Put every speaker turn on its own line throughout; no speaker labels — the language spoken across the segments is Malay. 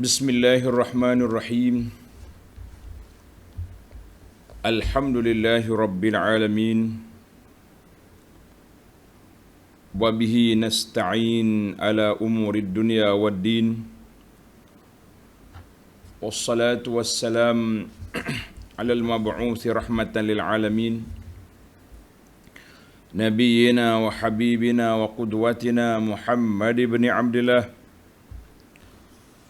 Bismillahirrahmanirrahim. Alhamdulillahi rabbil alamin. Wa bihi nasta'in ala umurid dunya waddin. Wassalatu wassalam ala al-mab'uthi rahmatan lil alamin. Nabiyyina wa habibina wa qudwatina Muhammad ibn Abdullah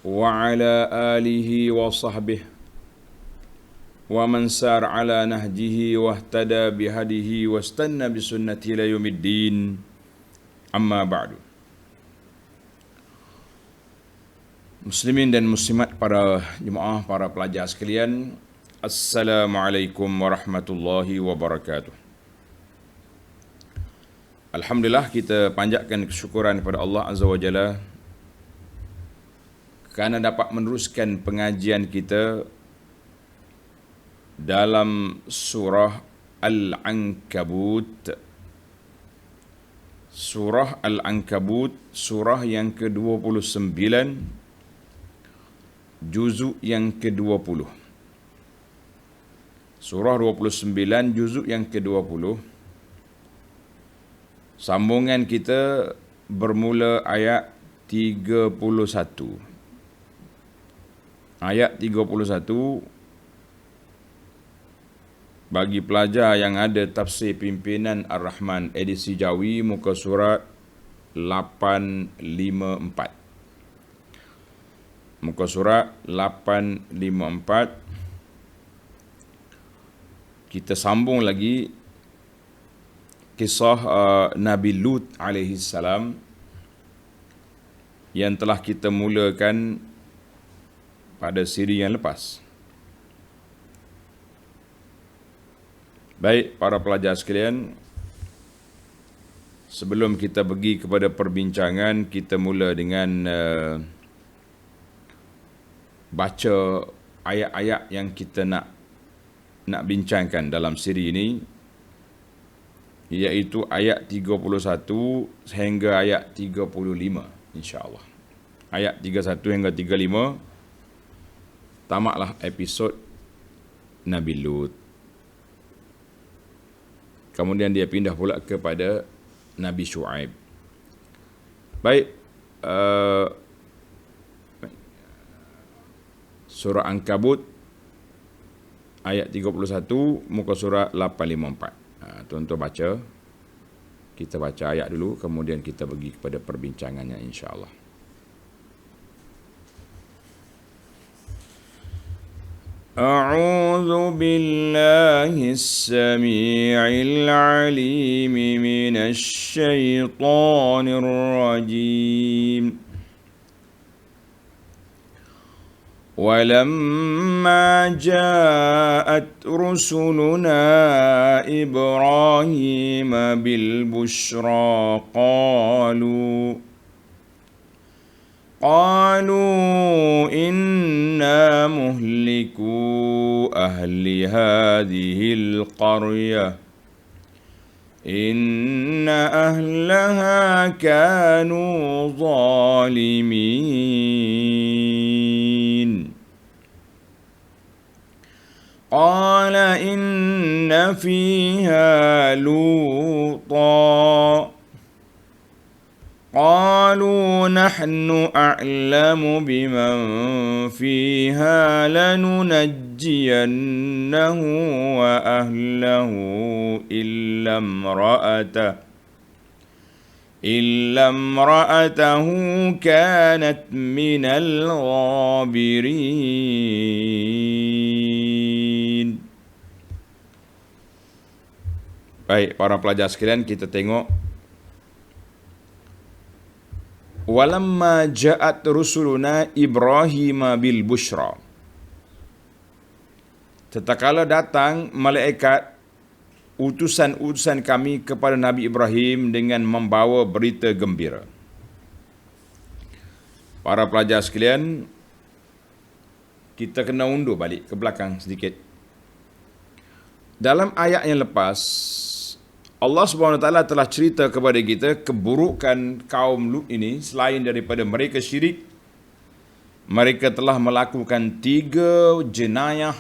wa ala alihi wa sahbihi wa man sar ala nahjihi wa ihtada bihadihi wa istanna bisunnati ila yaumiddin. Amma ba'du. Muslimin dan muslimat, para jemaah, para pelajar sekalian, Assalamualaikum warahmatullahi wabarakatuh. Alhamdulillah, kita panjatkan kesyukuran kepada Allah Azza wa Jalla kerana dapat meneruskan pengajian kita dalam surah Al-Ankabut. Surah Al-Ankabut, surah yang ke-29, juzuk yang ke-20. Surah 29, juzuk yang ke-20. Sambungan kita bermula ayat 31. Ayat 31, bagi pelajar yang ada tafsir pimpinan Ar-Rahman edisi Jawi, muka surat 854. Muka surat 854. Kita sambung lagi kisah Nabi Lut alaihi salam yang telah kita mulakan pada siri yang lepas. Baik, para pelajar sekalian, sebelum kita pergi kepada perbincangan, kita mula dengan baca ayat-ayat yang kita nak bincangkan dalam siri ini, iaitu ayat 31 hingga ayat 35, insya-Allah. Ayat 31 hingga 35 tamatlah episod Nabi Lut. Kemudian dia pindah pula kepada Nabi Shu'aib. Baik, surah Ankabut ayat 31, muka surah 854. Tuan-tuan baca. Kita baca ayat dulu, kemudian kita pergi kepada perbincangannya, insya-Allah. أعوذ بالله السميع العليم من الشيطان الرجيم. ولما جاءت رسلنا إبراهيم بالبشرى قالوا إنا مهلكو أهل هذه القرية إن أهلها كانوا ظالمين. قال إن فيها لوطا قالوا نحن أعلم بمن فيها لننجينه وأهله إلا امرأته كانت من الغابرين. Baik, para pelajar sekalian, kita tengok. Walamma ja'at rusuluna Ibrahim bil busyra. Tatkala datang malaikat utusan-utusan kami kepada Nabi Ibrahim dengan membawa berita gembira. Para pelajar sekalian, kita kena undur balik ke belakang sedikit. Dalam ayat yang lepas, Allah SWT telah cerita kepada kita keburukan kaum Lut ini. Selain daripada mereka syirik, mereka telah melakukan 3 jenayah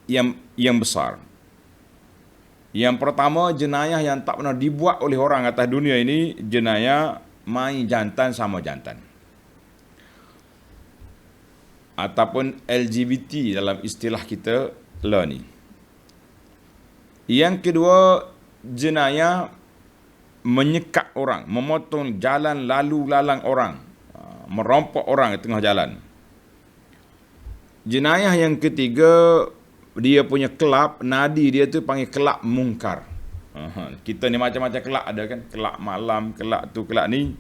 yang besar. Yang pertama, jenayah yang tak pernah dibuat oleh orang atas dunia ini, jenayah main jantan sama jantan. Ataupun LGBT dalam istilah kita lah ni. Yang kedua, jenayah menyekat orang, memotong jalan lalu lalang orang, merompok orang di tengah jalan. Jenayah yang ketiga, dia punya kelab, nadi dia tu panggil kelab mungkar. Kita ni macam-macam kelab ada kan, kelab malam, kelab tu, kelab ni.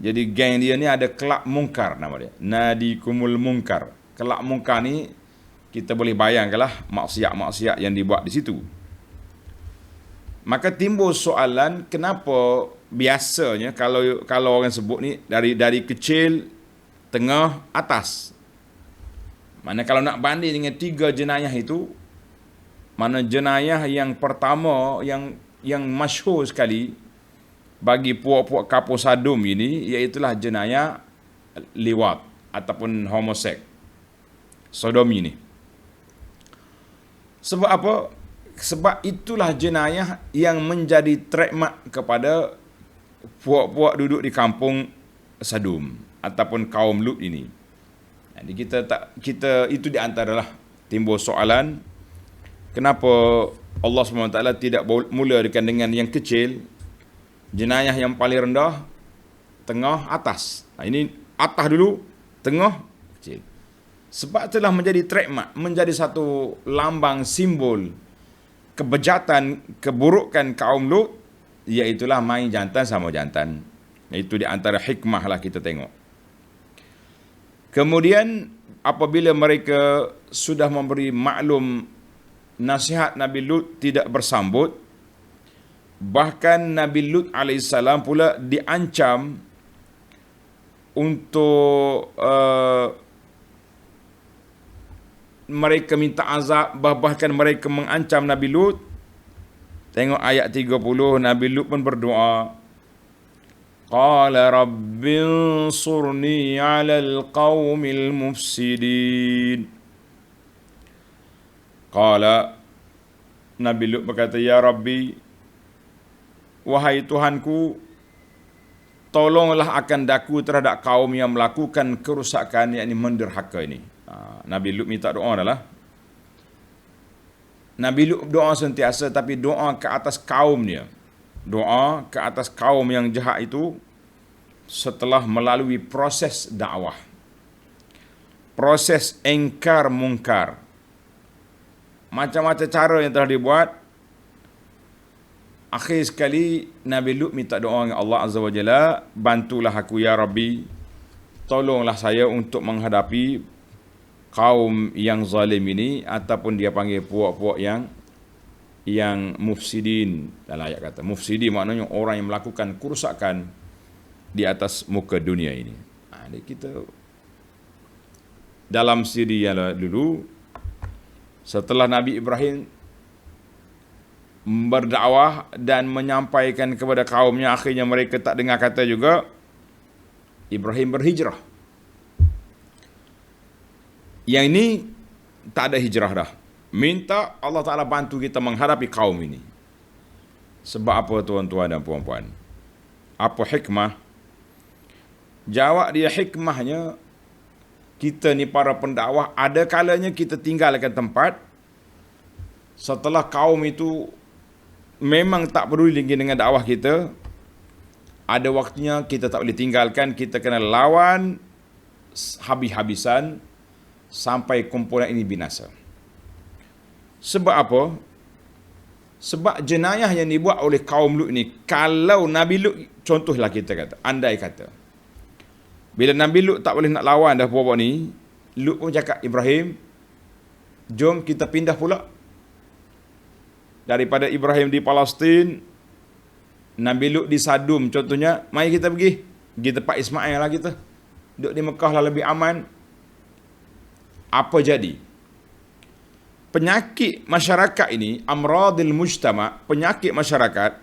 Jadi geng dia ni ada kelab mungkar nama dia. Nadi kumul mungkar. Kelab mungkar ni kita boleh bayangkanlah maksiat-maksiat yang dibuat di situ. Maka timbul soalan, kenapa biasanya kalau orang sebut ni dari kecil, tengah, atas. Mana kalau nak banding dengan 3 jenayah itu, mana jenayah yang pertama yang masyhur sekali bagi puak-puak kapur sadum ini, iaitulah jenayah liwat ataupun homoseks, sodomi ni. Sebab apa? Sebab itulah jenayah yang menjadi trademark kepada puak-puak duduk di kampung Sadum ataupun kaum Lut ini. Jadi kita itu di antaralah timbul soalan, kenapa Allah SWT tidak mulakan dengan yang kecil, jenayah yang paling rendah, tengah, atas. Ini atas dulu, tengah, kecil. Sebab telah menjadi trademark, menjadi satu lambang simbol kebejatan, keburukan kaum Lut, iaitulah main jantan sama jantan. Itu di antara hikmah lah kita tengok. Kemudian apabila mereka sudah memberi maklum nasihat Nabi Lut tidak bersambut, bahkan Nabi Lut AS pula diancam untuk mereka minta azab, bahkan mereka mengancam Nabi Lut. Tengok ayat 30, Nabi Lut pun berdoa, qala rabbinsurni 'alal qaumil mufsidin. Qala, Nabi Lut berkata, ya Rabbi, wahai Tuhanku, tolonglah akan daku terhadap kaum yang melakukan kerusakan, yakni menderhaka ini. Nabi Lut minta doa adalah, Nabi Lut doa sentiasa, tapi doa ke atas kaumnya. Doa ke atas kaum yang jahat itu setelah melalui proses dakwah, proses engkar mungkar, macam-macam cara yang telah dibuat. Akhir sekali Nabi Lut minta doa dengan Allah Azza wa Jalla, bantulah aku ya Rabbi, tolonglah saya untuk menghadapi kaum yang zalim ini, ataupun dia panggil puak-puak yang mufsidin. Dalam ayat kata mufsidin maknanya orang yang melakukan kerusakan di atas muka dunia ini. Jadi kita dalam siri yang dulu, setelah Nabi Ibrahim berdakwah dan menyampaikan kepada kaumnya, akhirnya mereka tak dengar kata juga, Ibrahim berhijrah. Yang ini tak ada hijrah dah. Minta Allah Ta'ala bantu kita menghadapi kaum ini. Sebab apa tuan-tuan dan puan-puan? Apa hikmah? Jawab dia, hikmahnya, kita ni para pendakwah, ada kalanya kita tinggalkan tempat setelah kaum itu memang tak peduli lagi dengan dakwah kita. Ada waktunya kita tak boleh tinggalkan, kita kena lawan habis-habisan sampai kumpulan ini binasa. Sebab apa? Sebab jenayah yang dibuat oleh kaum Lut ni, kalau Nabi Lut, contohlah kita kata, andai kata, bila Nabi Lut tak boleh nak lawan dah puak-puak ni, Lut pun cakap, Ibrahim, jom kita pindah pula. Daripada Ibrahim di Palestin, Nabi Lut di Sadum contohnya, mari kita pergi tempat Ismail lah kita. Duduk di Mekah lah lebih aman. Apa jadi? Penyakit masyarakat ini, amradil mujtama', penyakit masyarakat,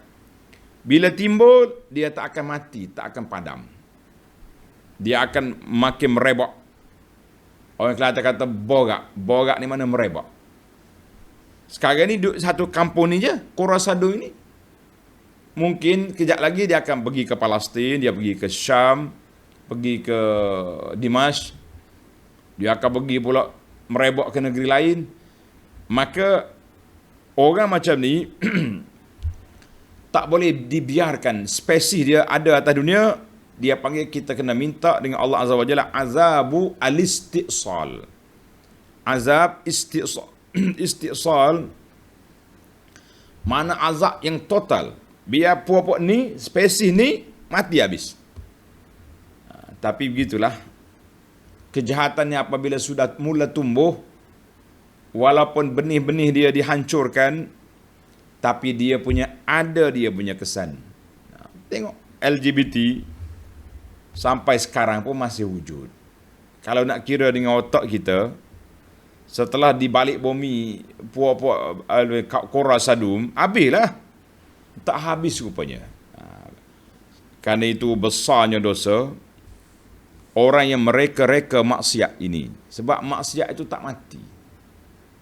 bila timbul, dia tak akan mati, tak akan padam. dia akan makin merebak. Orang Kelantan kata borak. Borak ni mana merebak. Sekarang ni duduk satu kampung ni je, Qura Sadum ni. Mungkin kejap lagi dia akan pergi ke Palestin, dia pergi ke Syam, pergi ke Dimash. Dia akan pergi pula merebak ke negeri lain. Maka orang macam ni tak boleh dibiarkan spesies dia ada atas dunia. Dia panggil, kita kena minta dengan Allah Azza wa Jalla azabu al-istisal. Azab istisal. Istisal mana azab yang total. Biar puak-puak ni, spesies ni mati habis. Tapi begitulah kejahatannya apabila sudah mula tumbuh, walaupun benih-benih dia dihancurkan, tapi dia punya kesan. Tengok LGBT sampai sekarang pun masih wujud. Kalau nak kira dengan otak kita, setelah dibalik bumi puak-puak Qura Sadum, habislah. Tak habis rupanya. Kerana itu besarnya dosa orang yang mereka-reka maksiat ini. Sebab maksiat itu tak mati.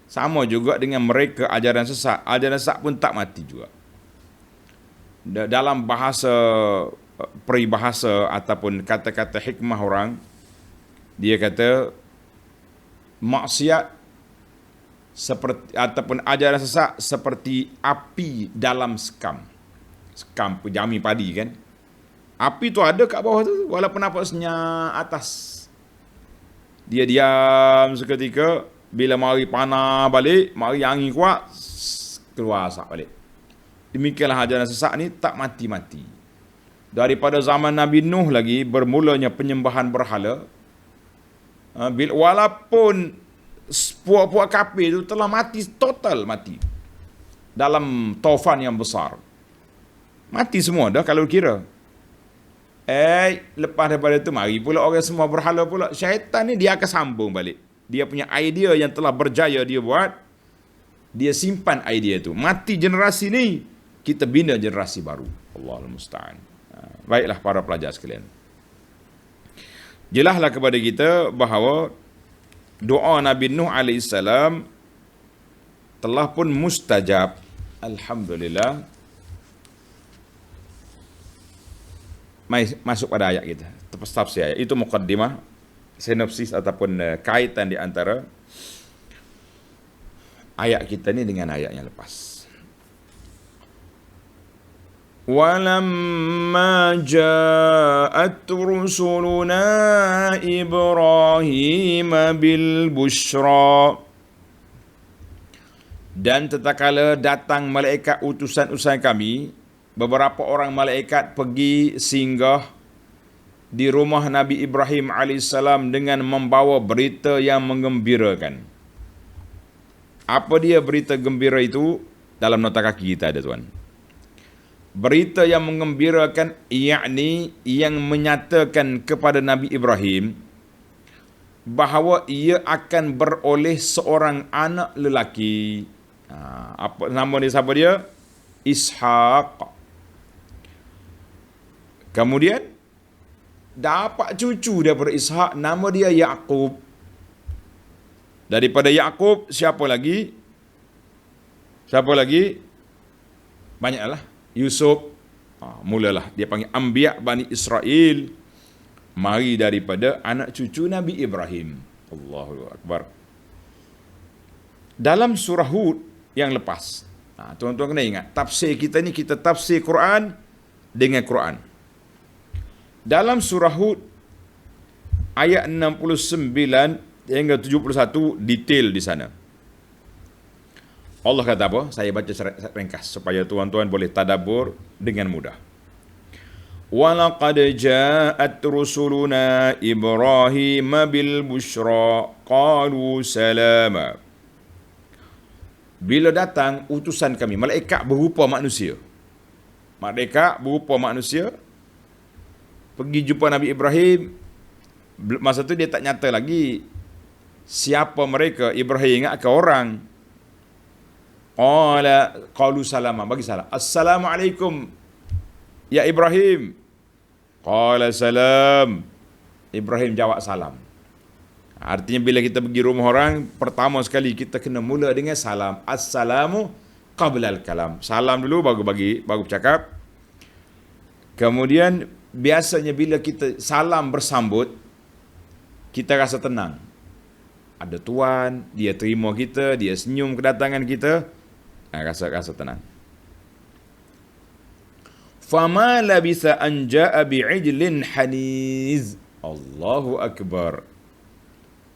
Sama juga dengan mereka ajaran sesat. Ajaran sesat pun tak mati juga. Dalam bahasa peribahasa ataupun kata-kata hikmah orang, dia kata maksiat seperti ataupun ajaran sesat seperti api dalam sekam. Sekam jami padi kan. Api tu ada kat bawah tu, walaupun nampak senyap atas. Dia diam seketika, bila mari panah balik, mari angin kuat, keluar asap balik. Demikianlah ajaran sesat ni tak mati-mati. Daripada zaman Nabi Nuh lagi bermulanya penyembahan berhala. Walaupun puak-puak kafir itu telah mati, total mati. Dalam taufan yang besar. Mati semua dah kalau kira. Lepas daripada itu mari pula orang semua berhala pula. Syaitan ni dia akan sambung balik. Dia punya idea yang telah berjaya dia buat, dia simpan idea itu. Mati generasi ni, kita bina generasi baru. Allahul musta'an. Baiklah para pelajar sekalian. Jelaslah kepada kita bahawa doa Nabi Nuh AS telah pun mustajab. Alhamdulillah. Masuk pada ayat kita. Tafsir ayat. Itu muqaddimah, sinopsis ataupun kaitan di antara ayat kita ni dengan ayat yang lepas. وَلَمَّا جَاءَتْ رُسُلُنَا إِبْرَاهِيمَ بِالْبُشْرَى. Dan tatkala datang malaikat utusan kami, beberapa orang malaikat pergi singgah di rumah Nabi Ibrahim AS dengan membawa berita yang menggembirakan. Apa dia berita gembira itu? Dalam nota kaki kita ada tuan. Berita yang menggembirakan, yakni yang menyatakan kepada Nabi Ibrahim bahawa ia akan beroleh seorang anak lelaki. Apa nama dia, siapa dia? Ishaq. Kemudian dapat cucu daripada Ishaq, nama dia Yaqub. Daripada Yaqub siapa lagi? Banyaklah. Yusuf. Mulalah dia panggil Anbiya Bani Israel. Mari daripada anak cucu Nabi Ibrahim. Allahu Akbar. Dalam surah Hud yang lepas, tuan-tuan kena ingat, tafsir kita ni, kita tafsir Quran dengan Quran. Dalam surah Hud ayat 69 hingga 71 detail di sana. Allah kata apa? Saya baca ringkas supaya tuan-tuan boleh tadabbur dengan mudah. وَلَقَدْ جَاءَتْ رُسُلُنَا إِبْرَاهِيمَ بِالْبُشْرَى قَالُوا سَلَامًا. Bila datang utusan kami, malaikat berupa manusia. Pergi jumpa Nabi Ibrahim. Masa tu dia tak nyata lagi siapa mereka. Ibrahim ingat ke orang. Qalu salama, bagi salam. Assalamualaikum ya Ibrahim. Qala salam. Ibrahim jawab salam. Artinya bila kita pergi rumah orang, pertama sekali kita kena mula dengan salam. Assalamu qablal kalam. Salam dulu baru bercakap. Kemudian biasanya bila kita salam bersambut, kita rasa tenang. Ada tuan, dia terima kita, dia senyum kedatangan kita, rasa tenang. Fama labisa an jaa bi'ijlin haniz. Allahu akbar.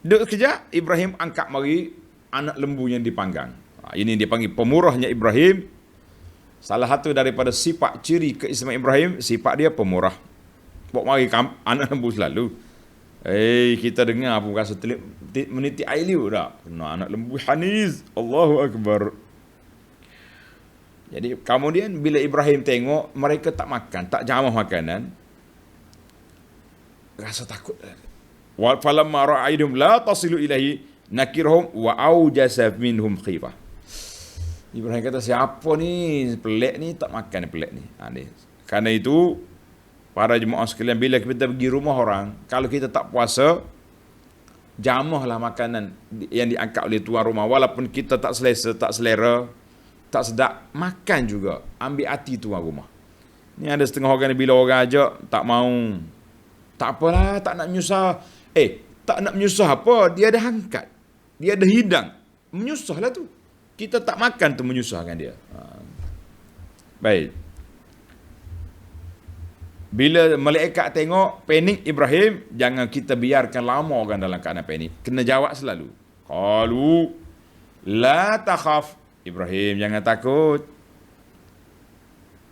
Duk sekejap, Ibrahim angkat mari anak lembu yang dipanggang. Ini dipanggil pemurahnya Ibrahim. Salah satu daripada sifat ciri keistimewaan Ibrahim, sifat dia pemurah. Bawa mari anak lembu selalu. Kita dengar pun rasa menitik air liu dah. Kena anak lembu haniz. Allahu akbar. Jadi kemudian bila Ibrahim tengok mereka tak makan, tak jamah makanan, rasa takut. Wa falamma ra'aydum la tasilu ilahi nakirhum wa aujasa minhum khifah. Ibrahim kata, siapa ni pelik ni, tak makan pelik ni. Karena itu para jemaah sekalian, bila kita pergi rumah orang, kalau kita tak puasa, jamahlah makanan yang diangkat oleh tuan rumah, walaupun kita tak selera, tak sedap, makan juga, ambil hati tuan rumah. Ni ada setengah orang ni bila orang ajak tak mau. Tak apalah, tak nak menyusah. Tak nak menyusah apa? Dia ada angkat. Dia ada hidang. Menyusahlah tu. Kita tak makan tu menyusahkan dia. Baik. Bila malaikat tengok panik Ibrahim, jangan kita biarkan lama orang dalam keadaan panik. Kena jawab selalu. Qalu la takhaf. Ibrahim, jangan takut.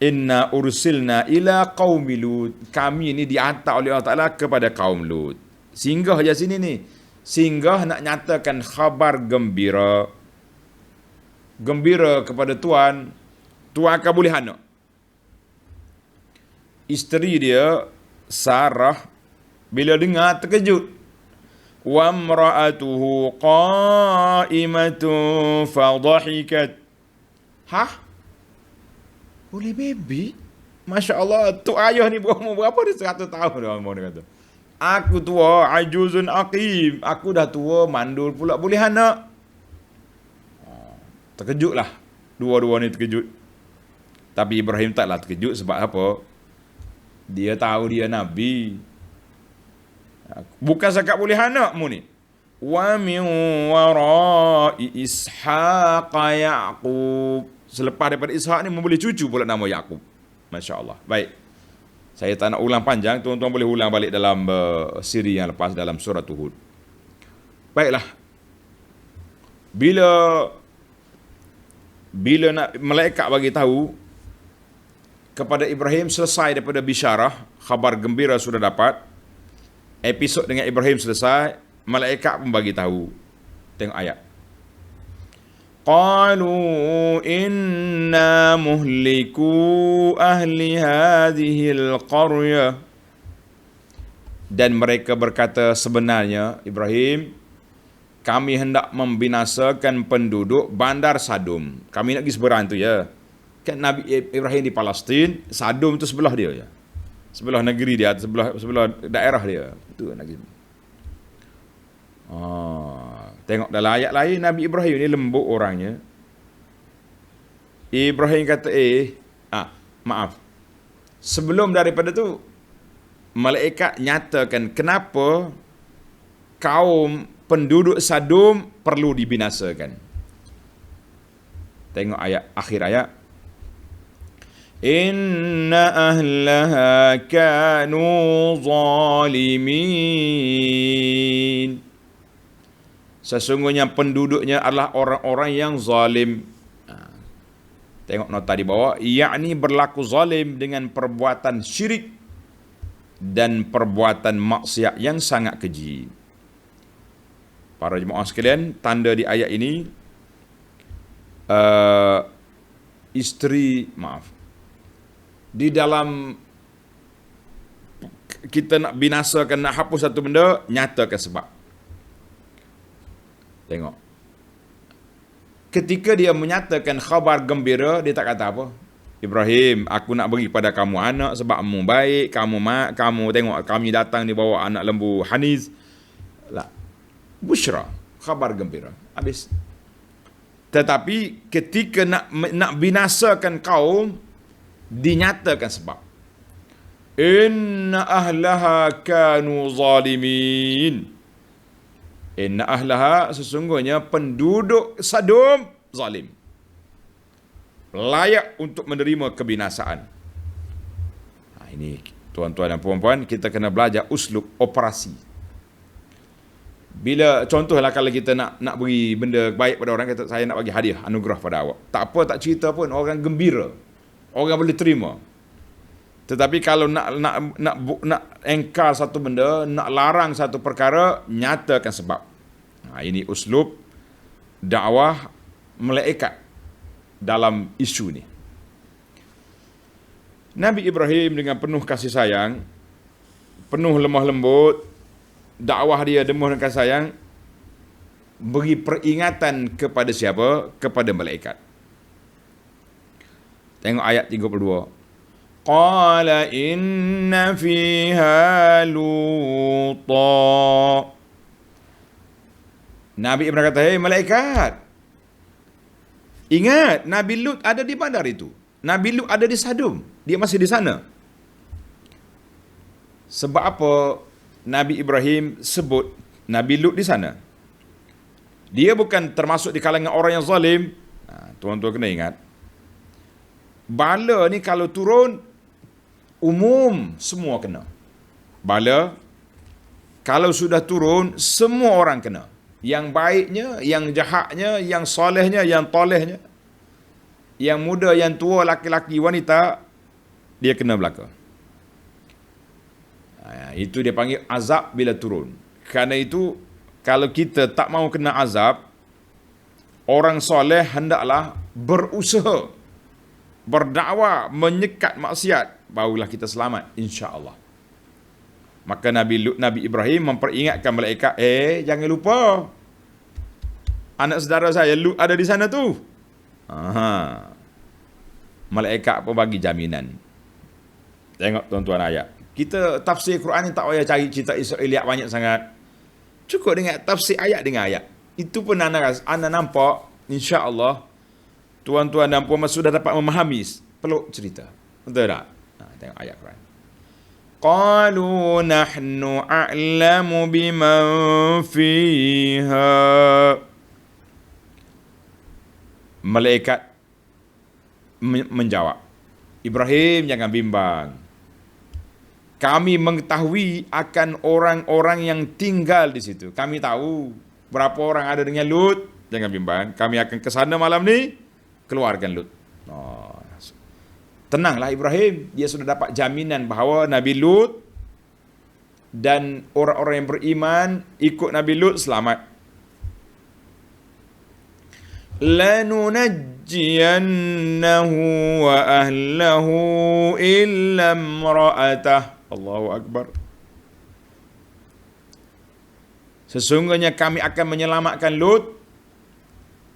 Inna ursilna ila qaumi Lut. Kami ni dihantar oleh Allah Ta'ala kepada kaum Lut. Singgah je sini ni. Singgah nak nyatakan khabar gembira. Gembira kepada Tuan. Tuan akan boleh anak. Isteri dia, Sarah, bila dengar terkejut. Wa imra'atuhu qa'imatun fadhahikat. Boleh baby? Masya Allah, tu ayah ni berumur berapa dia? 100 tahun dah umur dia kata. Aku tua, ajuzun aqim. Aku dah tua, mandul pula boleh anak. Terkejutlah. Dua-dua ni terkejut. Tapi Ibrahim taklah terkejut sebab apa? Dia tahu dia Nabi. Bukan zakat boleh anak mu ni. Wa min wara'i Ishaq Yaqub. Selepas daripada Ishaq ni boleh cucu pula nama Yaqub. Masya-Allah. Baik. Saya tak nak ulang panjang, tuan-tuan boleh ulang balik dalam siri yang lepas dalam surah Hud. Baiklah. Bila nak malaikat bagi tahu kepada Ibrahim, selesai daripada bisyarah, khabar gembira sudah dapat. Episod dengan Ibrahim selesai, malaikat pun bagi tahu. Tengok ayat. Qalu inna muhliku ahli hadhil qaryah. Dan mereka berkata, sebenarnya Ibrahim, kami hendak membinasakan penduduk bandar Sadum. Kami nak pergi seberang tu ya. Kan Nabi Ibrahim di Palestin, Sadum tu sebelah dia ya. Sebelah negeri dia, sebelah daerah dia. Itu negeri. Tengok dalam ayat lain, Nabi Ibrahim ni lembut orangnya. Ibrahim kata, maaf. Sebelum daripada tu, malaikat nyatakan kenapa kaum penduduk Sadum perlu dibinasakan. Tengok ayat, akhir ayat. Inna ahlaha kanu zalimin. Sesungguhnya penduduknya adalah orang-orang yang zalim. Tengok nota di bawah, yakni berlaku zalim dengan perbuatan syirik dan perbuatan maksiat yang sangat keji. Para jemaah sekalian, tanda di ayat ini di dalam kita nak binasakan, nak hapus satu benda, nyatakan sebab. Tengok. Ketika dia menyatakan khabar gembira, dia tak kata apa. Ibrahim, aku nak beri pada kamu anak sebab kamu baik, kamu tengok kami datang ni bawa anak lembu Haniz. Lah, busyra, khabar gembira. Habis. Tetapi ketika nak binasakan kaum, dinyatakan sebab. Inna ahlaha kanu zalimin. Inna ahlaha, sesungguhnya penduduk Sodom zalim. Layak untuk menerima kebinasaan. Ini tuan-tuan dan puan-puan, kita kena belajar uslub operasi. Bila contohlah kalau kita nak beri benda baik pada orang, kata saya nak bagi hadiah, anugerah pada awak. Tak apa, tak cerita pun, orang gembira. Orang boleh terima. Tetapi kalau nak engkar satu benda, nak larang satu perkara, nyatakan sebab. Ini uslub dakwah malaikat dalam isu ni. Nabi Ibrahim dengan penuh kasih sayang, penuh lemah lembut, dakwah dia penuh dengan kasih sayang, beri peringatan kepada siapa? Kepada malaikat. Tengok ayat 32. Qala inna fiha luta. Nabi Ibrahim kata, "Hei malaikat, ingat Nabi Lut ada di bandar itu. Nabi Lut ada di Sodom. Dia masih di sana." Sebab apa Nabi Ibrahim sebut Nabi Lut di sana? Dia bukan termasuk di kalangan orang yang zalim. Tuan-tuan kena ingat, bala ni kalau turun, umum semua kena. Bala kalau sudah turun, semua orang kena. Yang baiknya, yang jahatnya, yang solehnya, yang tolehnya, yang muda, yang tua, laki-laki, wanita, dia kena belaka. Itu dia panggil azab bila turun. Kerana itu, kalau kita tak mahu kena azab, orang soleh hendaklah berusaha, berdakwah, menyekat maksiat, barulah kita selamat, insya-Allah. Maka Nabi Ibrahim memperingatkan malaikat, jangan lupa, anak saudara saya Lut ada di sana tu. Malaikat pun bagi jaminan. Tengok tuan-tuan ayat. Kita tafsir Quran ni tak payah cari cerita Israeliat banyak sangat. Cukup dengan tafsir ayat dengan ayat. Itu pun anda nampak, insya-Allah, tuan-tuan dan puan sudah dapat memahami peluk cerita. Betul tak? Tengok ayat Quran. Qalu nahnu a'lamu biman fiha. Malaikat menjawab, Ibrahim jangan bimbang. Kami mengetahui akan orang-orang yang tinggal di situ. Kami tahu berapa orang ada dengan Lut. Jangan bimbang. Kami akan ke sana malam ni, keluarkan Lut. Tenanglah Ibrahim, dia sudah dapat jaminan bahawa Nabi Lut dan orang-orang yang beriman ikut Nabi Lut selamat. Lanunajjiyannahu wa ahlahu illa imra'atah. Allahu Akbar. Sesungguhnya kami akan menyelamatkan Lut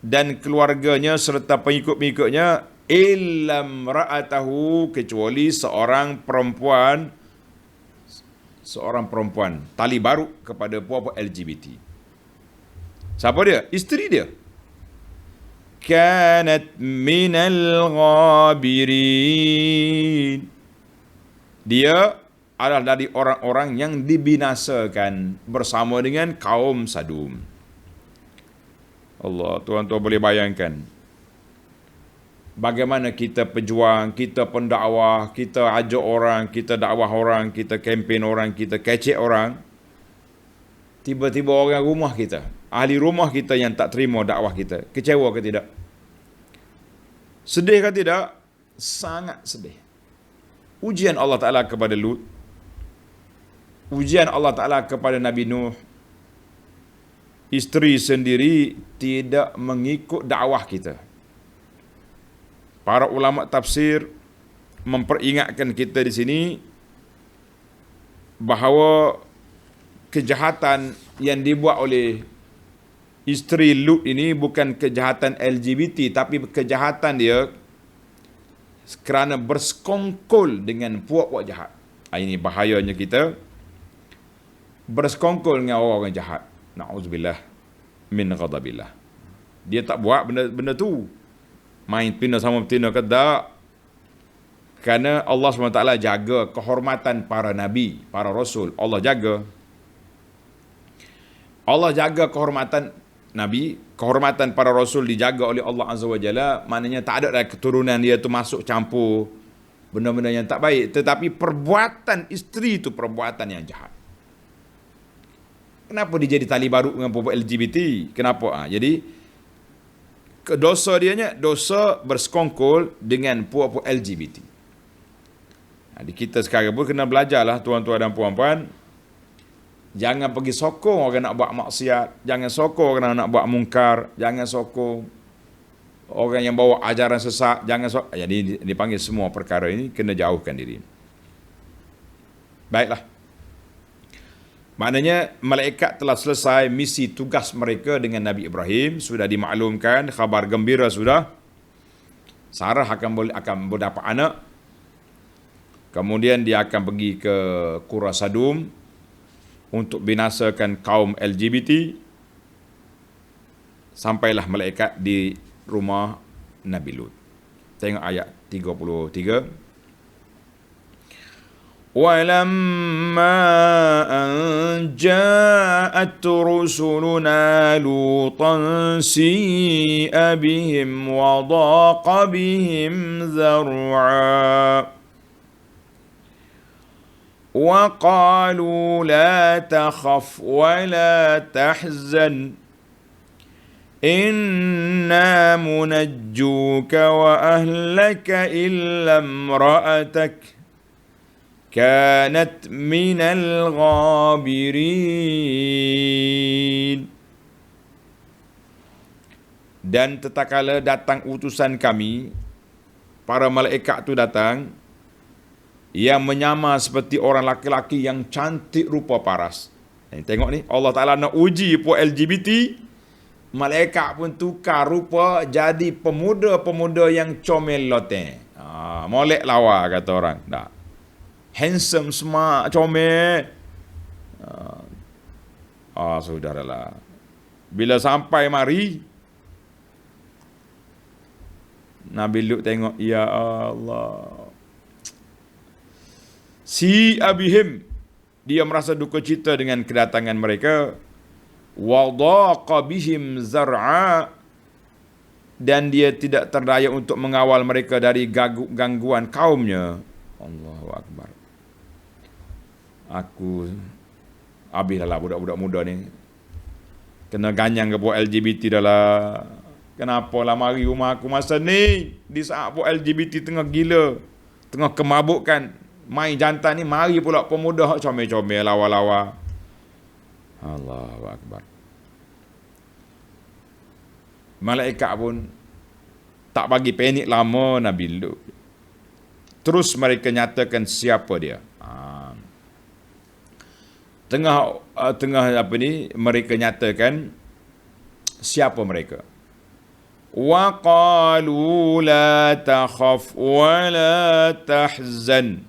dan keluarganya serta pengikut-pengikutnya, illam ra'atahu, kecuali seorang perempuan tali baru kepada puan-puan LGBT. Siapa dia? Isteri dia. Kanat minal ghabirin. Dia adalah dari orang-orang yang dibinasakan bersama dengan kaum Sodom. Allah, tuan-tuan boleh bayangkan bagaimana kita pejuang, kita pendakwah, kita ajak orang, kita dakwah orang, kita kempen orang, kita kecek orang. Tiba-tiba orang rumah kita, ahli rumah kita yang tak terima dakwah kita. Kecewa ke tidak? Sedih ke tidak? Sangat sedih. Ujian Allah Ta'ala kepada Lut, ujian Allah Ta'ala kepada Nabi Nuh. Isteri sendiri tidak mengikut dakwah kita. Para ulama tafsir memperingatkan kita di sini bahawa kejahatan yang dibuat oleh isteri Lut ini bukan kejahatan LGBT, tapi kejahatan dia kerana bersekongkol dengan puak-puak jahat. Ini bahayanya kita bersekongkol dengan orang-orang jahat. Na'udzubillah min ghadabillah. Dia tak buat benda tu. Main betina sama betina ke tak. Kerana Allah SWT jaga kehormatan para nabi, para rasul. Allah jaga. Allah jaga kehormatan nabi, kehormatan para rasul dijaga oleh Allah Azza wa Jalla. Maknanya tak ada keturunan dia tu masuk campur benda-benda yang tak baik. Tetapi perbuatan isteri itu perbuatan yang jahat. Kenapa dia jadi tali baru dengan perempuan LGBT? Kenapa? Jadi dosa dianya dosa bersekongkol dengan puak-puak LGBT. Jadi kita sekarang pun kena belajarlah tuan-tuan dan puan-puan. Jangan pergi sokong orang nak buat maksiat, jangan sokong orang nak buat mungkar, jangan sokong orang yang bawa ajaran sesat, jangan sokong. Jadi dipanggil semua perkara ini kena jauhkan diri. Baiklah. Maknanya malaikat telah selesai misi tugas mereka dengan Nabi Ibrahim, sudah dimaklumkan, khabar gembira sudah. Sarah akan berdapat anak. Kemudian dia akan pergi ke Qura Sadum untuk binasakan kaum LGBT. Sampailah malaikat di rumah Nabi Lut. Tengok ayat 33. وَلَمَّا أَنْ جَاءَتْ رُسُلُنَا لُوطًا سِيءَ بِهِمْ وَضَاقَ بِهِمْ ذَرْعًا وَقَالُوا لَا تَخَفْ وَلَا تَحْزَنْ إِنَّا مُنَجُّوكَ وَأَهْلَكَ إِلَّا امْرَأَتَكَ كَانَتْ مِنَ الْغَابِرِينَ. Dan tatkala datang utusan kami, para malaikat tu datang, yang menyamar seperti orang laki-laki yang cantik rupa paras. Tengok ni, Allah Ta'ala nak uji puak LGBT, malaikat pun tukar rupa jadi pemuda-pemuda yang comel loteng. Molek lawa kata orang. Tak. Handsome, smart, comel. Saudaralah. Bila sampai mari, Nabi Lut tengok, ya Allah. Si abihim, dia merasa duka cita dengan kedatangan mereka. Wadaqa bihim zar'a, dan dia tidak terdaya untuk mengawal mereka dari gangguan kaumnya. Allahu Akbar. Aku habislah budak-budak muda ni. Kena ganyang ke buat LGBT dah lah. Kenapa lah mari rumah aku masa ni, di saat buat LGBT tengah gila, tengah kemabukkan, main jantan ni, mari pula pemuda hak comel-comel, lawa-lawa. Allahu Akbar. Malaikat pun tak bagi panik lama Nabi Lut. Terus mereka nyatakan siapa dia. Tengah apa ni, mereka nyatakan siapa mereka. Wa qalu la takhaf wa la tahzan.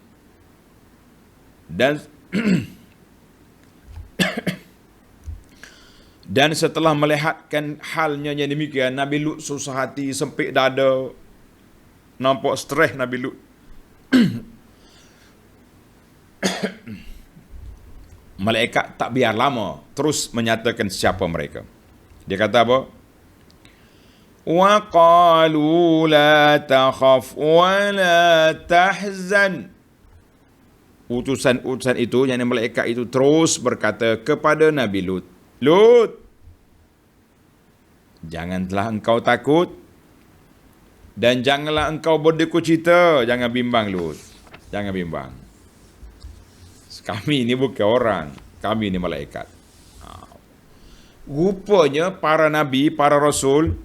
Dan setelah melihatkan halnya yang demikian, Nabi Lut susah hati, sempit dada, nampak stres Nabi Lut. Malaikat tak biar lama, terus menyatakan siapa mereka. Dia kata apa? Wa qalu la takhaf wa la tahzan. Utusan-utusan itu, yang malaikat itu terus berkata kepada Nabi Lut, Lut, janganlah engkau takut dan janganlah engkau berduka cita. Jangan bimbang Lut, jangan bimbang. Kami ni bukan orang, kami ni malaikat. Rupanya para nabi, para rasul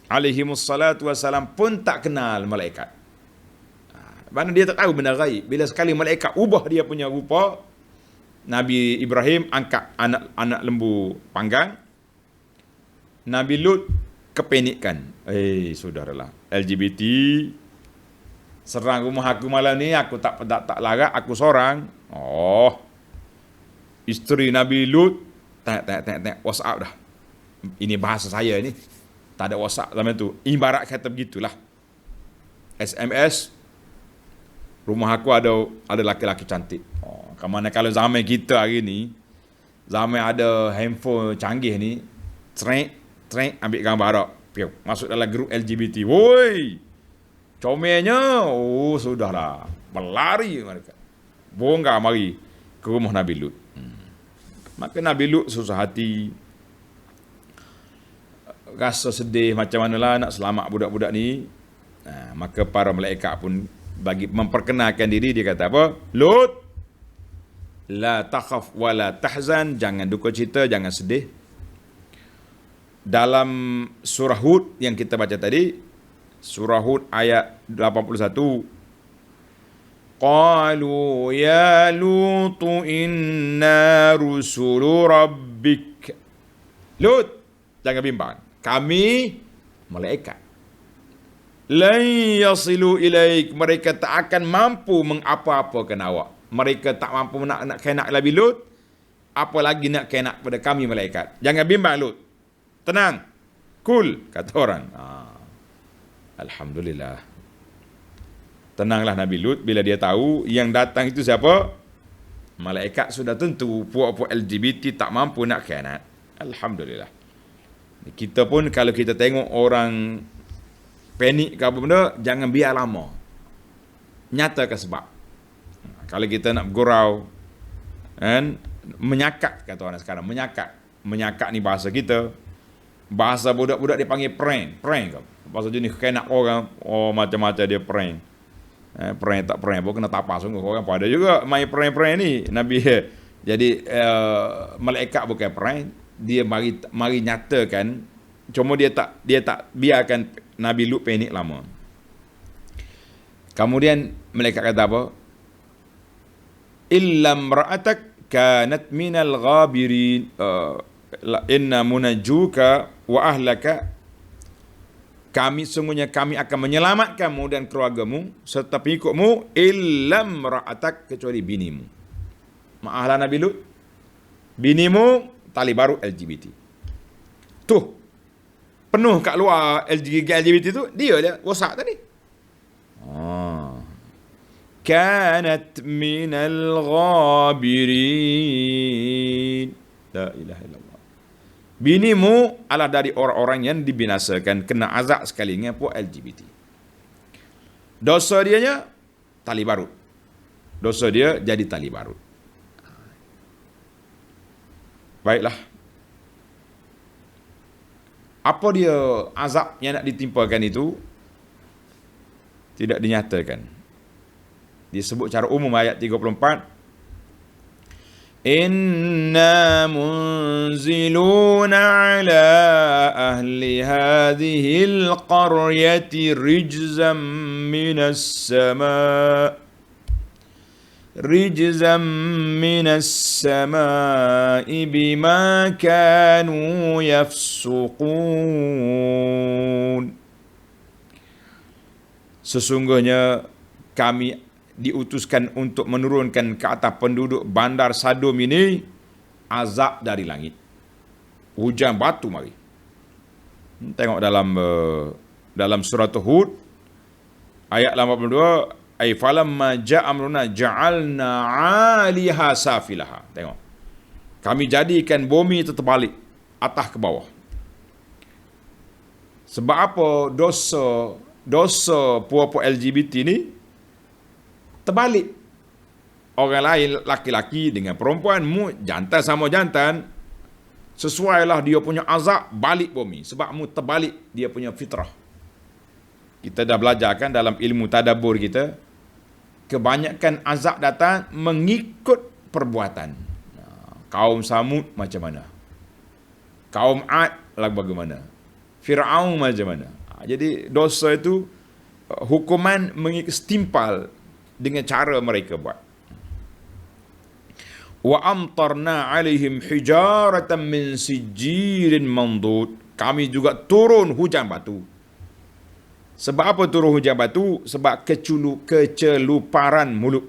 alaihimussalatu wassalam pun tak kenal malaikat. Mana dia tak tahu benda gaib. Bila sekali malaikat ubah dia punya rupa, Nabi Ibrahim angkat anak lembu panggang, Nabi Lut kepanikan. Saudaralah, LGBT serang rumah aku malam ni, aku tak larat, aku seorang. Oh, isteri Nabi Lut, tengok WhatsApp dah. Ini bahasa saya ni. Tak ada WhatsApp zaman tu. Ibarat kata begitulah. SMS, rumah aku ada laki-laki cantik. Oh, kemana kalau zaman kita hari ni, zaman ada handphone canggih ni, trek ambil gambar dak. Masuk dalam grup LGBT. Woi, comelnya, oh sudahlah, berlari mereka. Bongkar mari ke rumah Nabi Lut. Maka Nabi Lut susah hati, rasa sedih macam manalah nak selamat budak-budak ni. Maka para malaikat pun bagi memperkenalkan diri, dia kata apa? Lut, la takhaf wa la tahzan, jangan duka cita, jangan sedih. Dalam surah Hud yang kita baca tadi, surah Hud ayat 81, qalu ya Lut inna rusulu rabbik. Lut, jangan bimbang, kami malaikat. Lan yasilu ilaik, mereka tak akan mampu mengapa-apakan awak. Mereka tak mampu nak kena Nabi Lut, apalagi nak kena pada kami malaikat. Jangan bimbang Lut, tenang, cool, kata orang. Alhamdulillah, tenanglah Nabi Lut bila dia tahu yang datang itu siapa? Malaikat. Sudah tentu puak-puak LGBT tak mampu nak khianat. Alhamdulillah. Kita pun kalau kita tengok orang panik ke apa benda, jangan biar lama, nyatakan sebab. Kalau kita nak bergurau kan, menyakat, kata orang sekarang, menyakat ni bahasa kita. Bahasa budak-budak dia panggil prank ke. Bahasa jenis kena orang, oh macam-macam dia prank. Prank tak prank pun kena tapas sungguh. Orang pada juga main prank ni. Nabi jadi malaikat bukan prank, dia mari nyatakan. Cuma dia tak biarkan Nabi Lut panik lama. Kemudian malaikat kata apa? Illam ra'atak kanat minal ghabirin, inna munajjuka wa ahlaka, sungguhnya kami akan menyelamatkanmu dan keluargamu serta pengikutmu, illam ra'atak, kecuali binimu. Maaflah Nabi Lut, binimu tali baru LGBT. Tuh, penuh kat luar LGBT tu, dia WhatsApp tadi. Kanat minal ghabirin. La ilaha illallah. Binimu adalah dari orang-orang yang dibinasakan, kena azab sekalinya puak LGBT. Dosa dianya tali barut. Dosa dia jadi tali barut. Baiklah. Apa dia azab yang nak ditimpakan itu tidak dinyatakan. Disebut secara umum ayat 34. Inna munziluna ala ahli hadhil qaryati rijzam minas sama'i bima kanu yafsuqun. Sesungguhnya kami diutuskan untuk menurunkan ke atas penduduk bandar Sadom ini azab dari langit. Hujan batu mari. Tengok dalam surah Hud ayat 82, ay falamma ja'a amruna ja'alna 'aliha safilaha. Tengok. Kami jadikan bumi itu terbalik, atas ke bawah. Sebab apa dosa puak-puak LGBT ni terbalik. Orang lain laki-laki dengan perempuan, jantan sama jantan, sesuailah dia punya azab balik bumi. Sebab terbalik dia punya fitrah. Kita dah belajar kan dalam ilmu tadabbur kita, kebanyakan azab datang mengikut perbuatan. Kaum Samud macam mana? Kaum Ad lah bagaimana? Fir'aun macam mana? Jadi dosa itu hukuman mengikut setimpal dengan cara mereka buat. Wa amtarna alaihim hijaratan min sijilin mandud. Kami juga turun hujan batu. Sebab apa turun hujan batu? Sebab keceluparan mulut.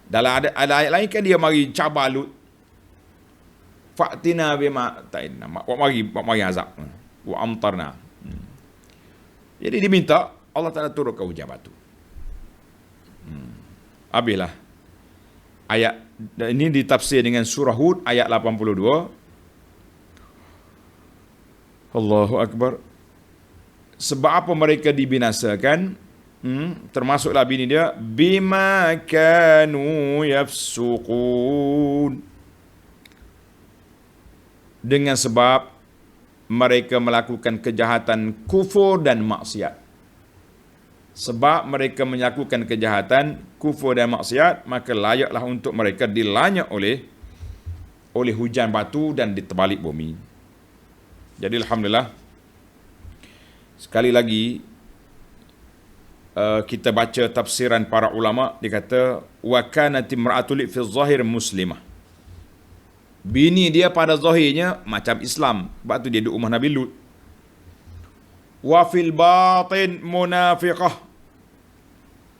Dalam ada ayat lain kan dia mari cabar Lut. Fa'tina bima ta'inna. Mari azab. Wa amtarna. Jadi diminta Allah Ta'ala turunkan hujan batu. Habislah. Ayat ini ditafsir dengan surah Hud ayat 82. Allahu Akbar. Sebab apa mereka dibinasakan? Termasuklah bini dia, bima kanu yafsuqun, dengan sebab mereka melakukan kejahatan kufur dan maksiat. Sebab mereka melakukan kejahatan kufur dan maksiat, maka layaklah untuk mereka dilanyak oleh hujan batu dan diterbalik bumi. Jadi alhamdulillah, sekali lagi kita baca tafsiran para ulama, dia kata wa kanat imra'atul fi zahir muslimah. Bini dia pada zahirnya macam Islam, sebab tu dia duduk rumah Nabi Lut. Wa fil batin munafiqah.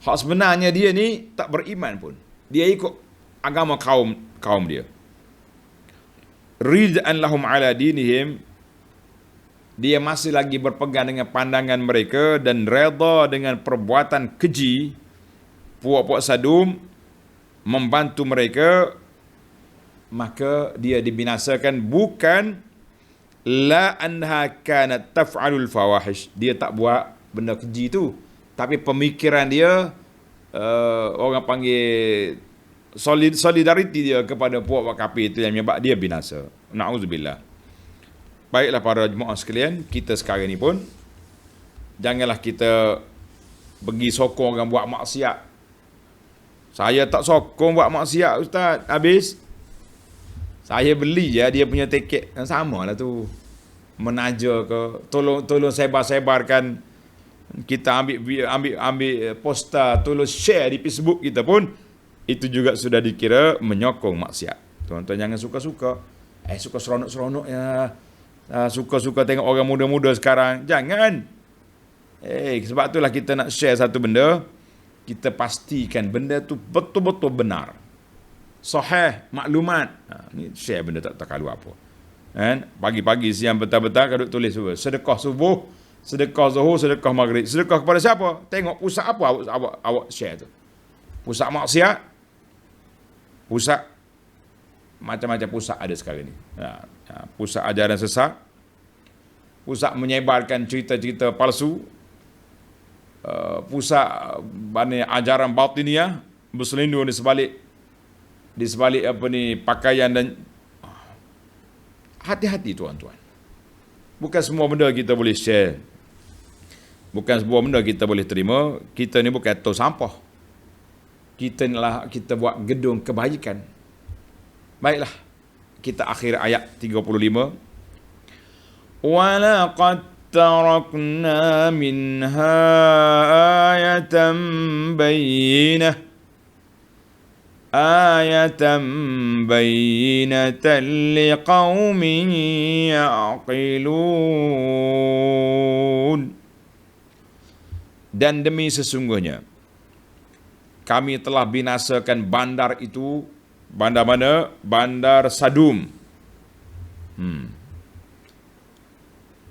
Hak sebenarnya dia ni tak beriman pun. Dia ikut agama kaum dia. Rid'an lahum ala dinihim. Dia masih lagi berpegang dengan pandangan mereka dan redha dengan perbuatan keji puak-puak Sadum membantu mereka, maka dia dibinasakan bukan la anha kanat taf'alul fawahish, dia tak buat benda keji tu, tapi pemikiran dia orang panggil solidariti dia kepada puak-puak kafir itu yang menyebabkan dia binasa. Na'udzubillah. Baiklah para jemaah sekalian, kita sekarang ni pun janganlah kita pergi sokong orang buat maksiat. Saya tak sokong buat maksiat, Ustaz. Habis saya beli je dia punya tiket. Sama lah tu. Menaja ke, tolong sebar-sebarkan. Kita ambil poster, tolong share di Facebook kita pun, itu juga sudah dikira menyokong maksiat. Tuan-tuan jangan suka-suka. Suka seronok-seronok ya. Suka-suka tengok orang muda-muda sekarang. Jangan. Sebab itulah kita nak share satu benda, kita pastikan benda tu betul-betul benar, sahih, maklumat. Ni share benda tak kalu apa. Kan? Pagi-pagi, siang, petang-petang kaduk tulis sedekah subuh, sedekah zuhur, sedekah maghrib. Sedekah kepada siapa? Tengok pusat apa awak share tu. Pusat maksiat, pusat macam-macam pusat ada sekarang ni. Pusat ajaran sesat, pusat menyebarkan cerita-cerita palsu, pusat ajaran batiniah berselindung di sebalik apa ni pakaian dan hati-hati tuan-tuan. Bukan semua benda kita boleh share. Bukan semua benda kita boleh terima. Kita ni bukan tong sampah. Kita buat gedung kebajikan. Baiklah, kita akhir ayat 35. وَلَقَدْ تَرَكْنَا مِنْهَا آيَةً بَيِّنَةً لِقَوْمٍ يَعْقِلُونَ. Dan demi sesungguhnya kami telah binasakan bandar itu. Bandar mana? Bandar Sadum.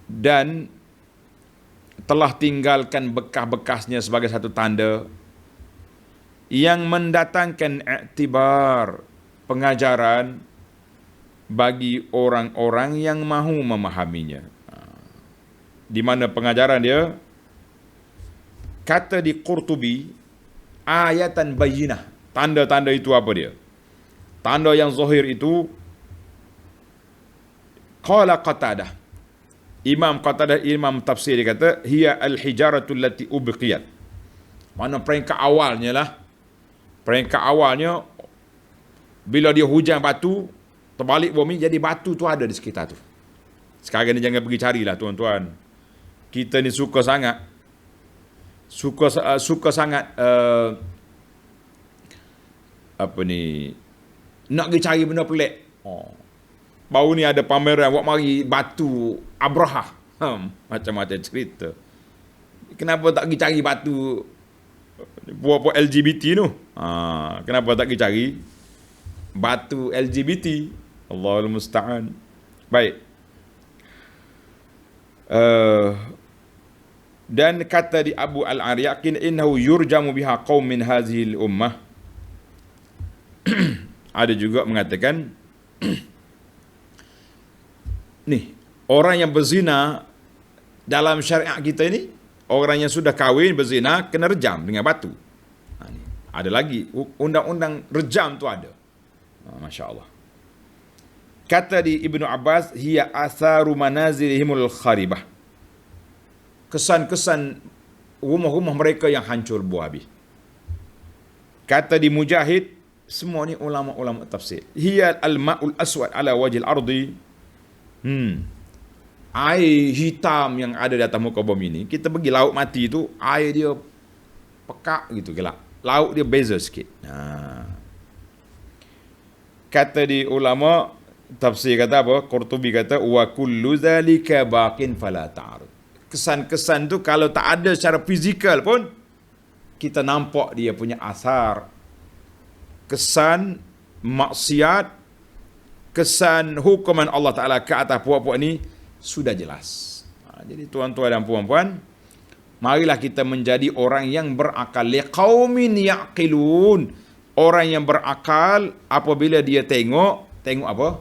Dan telah tinggalkan bekas-bekasnya sebagai satu tanda yang mendatangkan iktibar, pengajaran bagi orang-orang yang mahu memahaminya. Di mana pengajaran dia? Kata di Qurtubi, ayatan bayyinah. Tanda-tanda itu apa dia? Tanda yang zahir itu, qala Qatadah, Imam Qatadah, imam tafsir, dia kata hiya al-hijaratul lati ubqiyat. Mana peringkat awalnya bila dia hujan batu terbalik bumi, jadi batu tu ada di sekitar tu. Sekarang ni jangan pergi carilah tuan-tuan. Kita ni suka sangat nak pergi cari benda pelik. Baru ni ada pameran buat mari batu Abraha. Macam-macam cerita. Kenapa tak pergi cari batu puak-puak LGBT tu? Kenapa tak pergi cari batu LGBT? Allahul musta'an. Baik. Dan kata di Abu Al-Aryaqin, innahu yurjamu biha qaum min hadhihi al-ummah. Ada juga mengatakan ni, orang yang berzina dalam syariat kita ini, orang yang sudah kahwin berzina kena rejam dengan batu. Ni. Ada lagi undang-undang rejam tu ada. Masya-Allah. Kata di Ibnu Abbas, hiya atharu manazilihimul kharibah. Kesan-kesan rumah-rumah mereka yang hancur buah habis. Kata di Mujahid, semua ni ulama-ulama tafsir. Hiya al-ma'ul aswad ala wajhil ardi. Air hitam yang ada di atas muka bumi ni, kita pergi laut mati tu, air dia pekak gitu, gelap. Laut dia beza sikit. Kata di ulama tafsir kata apa? Qurtubi kata, wa kullu zalika baqin fala ta'arud. Kesan-kesan tu kalau tak ada secara fizikal pun, kita nampak dia punya asar. Kesan maksiat, kesan hukuman Allah Ta'ala ke atas puak-puak ni sudah jelas. Jadi tuan-tuan dan puan-puan, marilah kita menjadi orang yang berakal. Liqaumin yaqilun. Orang yang berakal apabila dia tengok apa?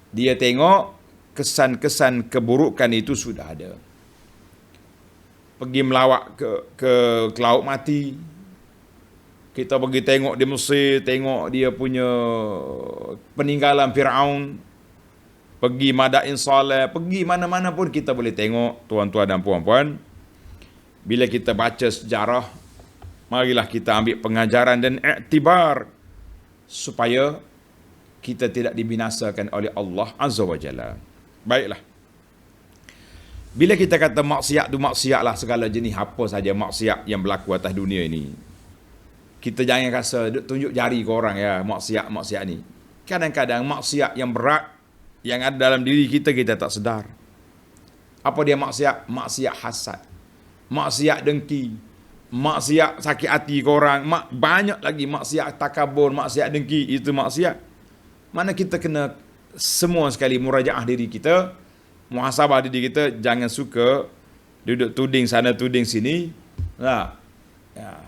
Dia tengok kesan-kesan keburukan itu sudah ada. Pergi melawat ke laut mati. Kita pergi tengok di Mesir, tengok dia punya peninggalan Firaun. Pergi Madain Saleh, pergi mana-mana pun kita boleh tengok, tuan-tuan dan puan-puan. Bila kita baca sejarah, marilah kita ambil pengajaran dan iktibar supaya kita tidak dibinasakan oleh Allah Azza wa Jalla. Baiklah. Bila kita kata maksiat tu maksiatlah segala jenis apa saja maksiat yang berlaku atas dunia ini. Kita jangan rasa tunjuk jari ke orang ya, maksiat ni. Kadang-kadang maksiat yang berat yang ada dalam diri kita tak sedar. Apa dia maksiat? Maksiat hasad. Maksiat dengki. Maksiat sakit hati ke orang. Banyak lagi maksiat takabur, maksiat dengki, itu maksiat. Mana kita kena semua sekali murajaah diri kita. Muhasabah diri kita, jangan suka duduk tuding sana tuding sini.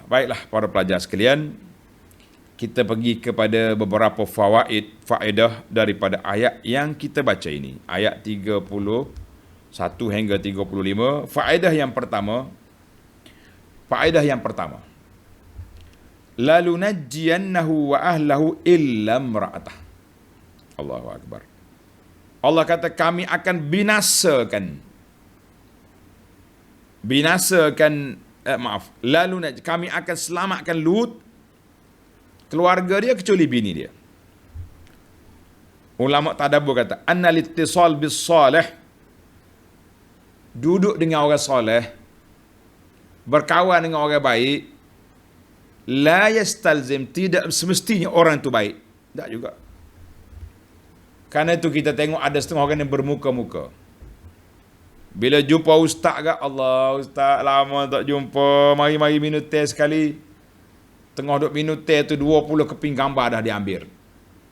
Baiklah para pelajar sekalian, kita pergi kepada beberapa faedah daripada ayat yang kita baca ini. Ayat 31 hingga 35. Faedah yang pertama. Lalu najjiyannahu wa ahlahu illa imra'atah. Allahu akbar. Allah kata kami akan kami akan selamatkan Lut, keluarga dia kecuali bini dia. Ulama tadabbur kata annal ittisal bis salih, duduk dengan orang soleh, berkawan dengan orang baik, la yastalzim, tidak semestinya orang itu baik. Tak juga. Karena itu kita tengok ada setengah orang yang bermuka-muka. Bila jumpa ustaz ke, Allah ustaz lama tak jumpa, mari-mari minum teh sekali. Tengah duk minum teh tu 20 keping gambar dah diambil.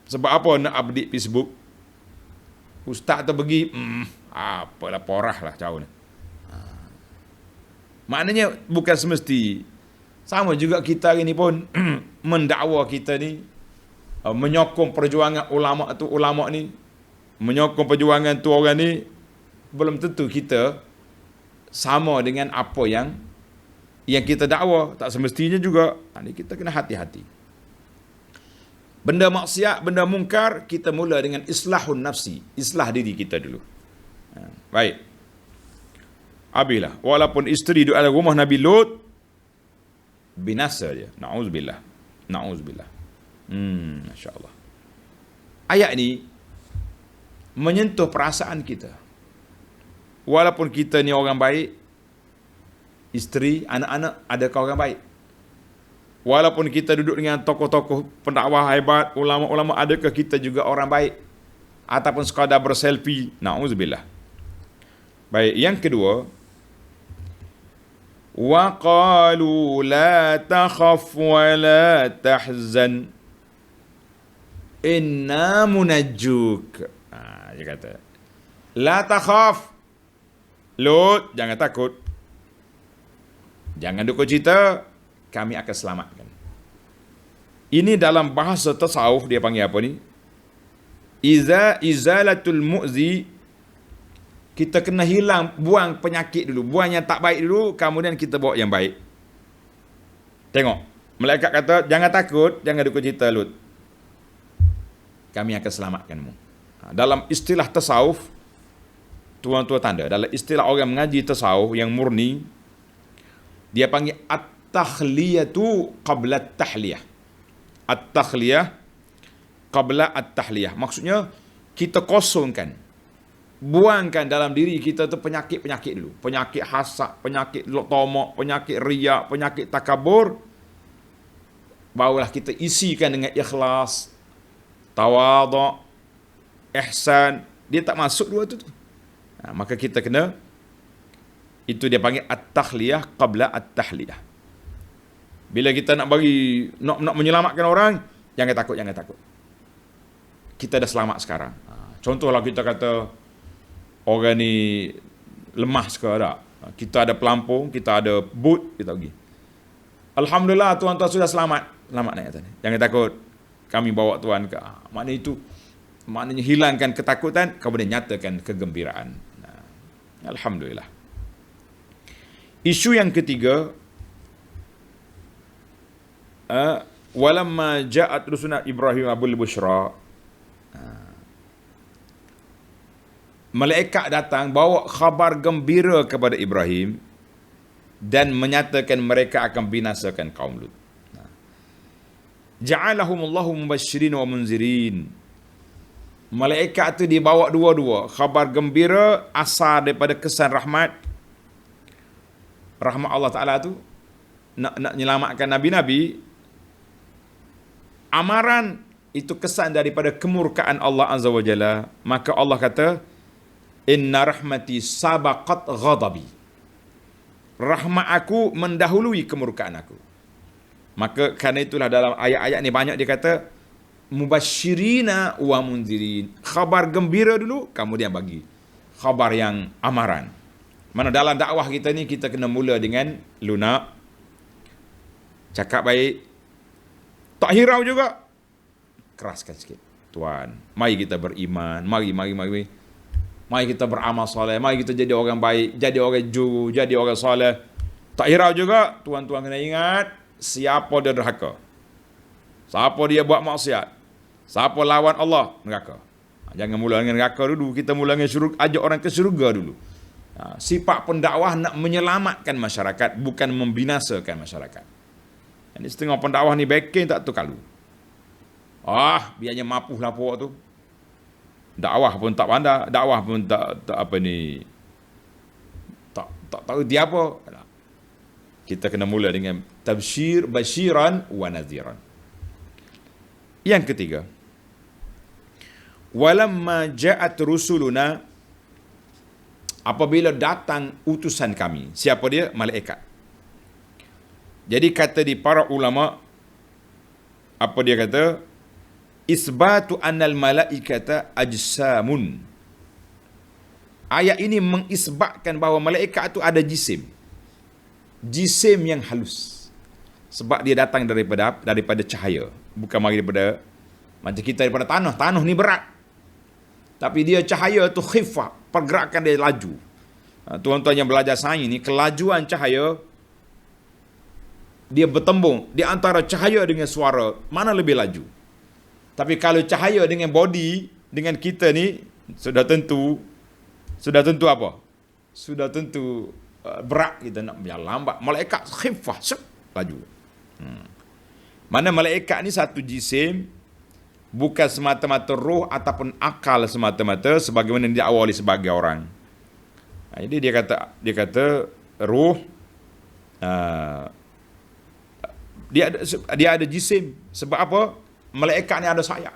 Sebab apa nak update Facebook? Ustaz tu pergi, apalah porah lah jauh ni. Maknanya bukan semesti. Sama juga kita hari ni pun mendakwa kita ni, menyokong perjuangan ulama ni, menyokong perjuangan tu orang ni, belum tentu kita sama dengan apa yang kita dakwa. Tak semestinya juga. Ini kita kena hati-hati. Benda maksiat, benda mungkar, kita mula dengan islahun nafsi, islah diri kita dulu. Baik. Habislah. Walaupun isteri duduk dalam rumah Nabi Lut, binasa dia. Na'udzubillah. Masya Allah. Ayat ni menyentuh perasaan kita. Walaupun kita ni orang baik, isteri, anak-anak, adakah orang baik? Walaupun kita duduk dengan tokoh-tokoh pendakwah hebat, ulama-ulama, adakah kita juga orang baik? Ataupun sekadar berselfie? Na'udzubillah. Baik, yang kedua, Wa qalu la takhaf wa la tahzan inna munajjuk. Dia kata, la takhaf, Lut, jangan takut. Jangan duka cita, kami akan selamatkan. Ini dalam bahasa tasawuf dia panggil apa ni? Izalatul mu'zi. Kita kena buang penyakit dulu, buang yang tak baik dulu, kemudian kita bawa yang baik. Tengok, malaikat kata, jangan takut, jangan duka cita Lut. Kami akan selamatkanmu. Dalam istilah tasawuf, tuan-tuan tanda, dalam istilah orang mengaji tasawuf yang murni, dia panggil at-takhliyatu qabla at-tahliyah. At-takhliyah qabla at-tahliyah. Maksudnya, kita kosongkan, buangkan dalam diri kita tu penyakit-penyakit dulu. Penyakit hasad, penyakit tamak, penyakit riya, penyakit takabur. Barulah kita isikan dengan ikhlas, tawaduk, ihsan. Dia tak masuk dua tu. Maka kita kena, itu dia panggil at-takhliyah qabla at-tahliyah. Bila kita nak menyelamatkan orang, jangan takut. Kita dah selamat sekarang. Contohlah kita kata orang ni lemah sekarang. Kita ada pelampung, kita ada boot, kita pergi. Alhamdulillah tuan-tuan sudah selamat. Selamat naik atas ni. Jangan takut. Kami bawa tuan ke. Maknanya hilangkan ketakutan, kemudian nyatakan kegembiraan. Alhamdulillah. Isu yang ketiga, walamma ja'at rusuluna Ibrahim abul busyra, malaikat datang bawa khabar gembira kepada Ibrahim dan menyatakan mereka akan binasakan kaum Lut. Ja'alahumullahu mubasysyirin wa munzirin. Malaikat itu dibawa dua-dua, khabar gembira asal daripada kesan rahmat Allah Ta'ala tu nak menyelamatkan nabi-nabi. Amaran itu kesan daripada kemurkaan Allah Azza wa Jalla. Maka Allah kata, inna rahmati sabaqat ghadabi. Rahmat aku mendahului kemurkaan aku. Maka kerana itulah dalam ayat-ayat ni banyak dia kata mubasyirina wa munzirin. Khabar gembira dulu, kemudian bagi khabar yang amaran. Mana dalam dakwah kita ni, kita kena mula dengan lunak, cakap baik, tak hirau juga, keraskan sikit. Tuan, mari kita beriman, mari kita beramal soleh, mari kita jadi orang baik, jadi orang jujur, jadi orang soleh. Tak hirau juga, tuan-tuan kena ingat, siapa dia derhaka, siapa dia buat maksiat, siapa lawan Allah, neraka. Jangan mula dengan neraka dulu, kita mula dengan syurga, ajak orang ke syurga dulu. Sifat pendakwah nak menyelamatkan masyarakat, bukan membinasakan masyarakat. Ini setengah pendakwah ni backing tak tu kalu. Biarnya mapuh lah pokok tu. Dakwah pun tak pandai, dakwah pun tak apa ni, tak tahu dia apa. Kita kena mula dengan tabsyir, basyiran wa nadhiran. Yang ketiga, walamma ja'at rusuluna, apabila datang utusan kami. Siapa dia? Malaikat. Jadi kata di para ulama, apa dia kata? Isbatu annal malaikata ajsamun. Ayat ini mengisbatkan bahawa malaikat itu ada jisim. Jisim yang halus. Sebab dia datang daripada cahaya. Bukan mari daripada, macam kita daripada tanah. Tanah ni berat. Tapi dia cahaya tu khifah. Pergerakan dia laju. Tuan-tuan yang belajar sains ni, kelajuan cahaya, dia bertembung di antara cahaya dengan suara, mana lebih laju. Tapi kalau cahaya dengan body, dengan kita ni, sudah tentu apa? Sudah tentu berat kita nak biar lambat. Malaikat khifah, laju. Mana malaikat ni satu jisim, bukan semata-mata roh ataupun akal semata-mata sebagaimana diawali sebagai orang. Jadi dia kata roh, dia ada jisim. Sebab apa? Malaikat ni ada sayap.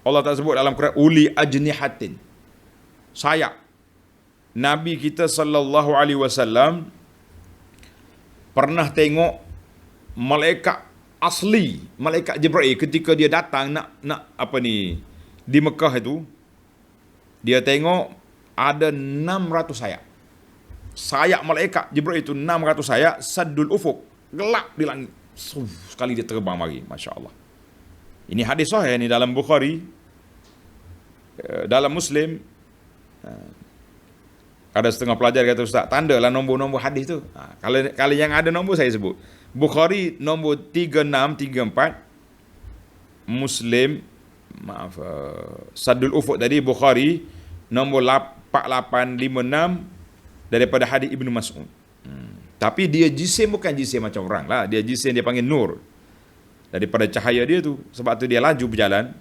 Allah tak sebut dalam Quran uli ajnihatin, sayap. Nabi kita sallallahu alaihi wasallam pernah tengok malaikat asli, malaikat Jibril ketika dia datang nak apa ni di Mekah itu, dia tengok ada 600 sayap. Sayap malaikat Jibril itu 600 sayap, saddul ufuk, gelap di langit. Sekali dia terbang mari, masya-Allah. Ini hadis sahih ni dalam Bukhari, dalam Muslim. Ada setengah pelajar kata, ustaz, tandalah nombor-nombor hadis tu. Kalau yang ada nombor saya sebut. Bukhari nombor 3634, Muslim Saddul Ufuq tadi Bukhari nombor 4856 daripada hadis Ibnu Mas'ud. Tapi dia jisim bukan jisim macam orang lah. Dia jisim dia panggil nur. Daripada cahaya dia tu. Sebab tu dia laju berjalan.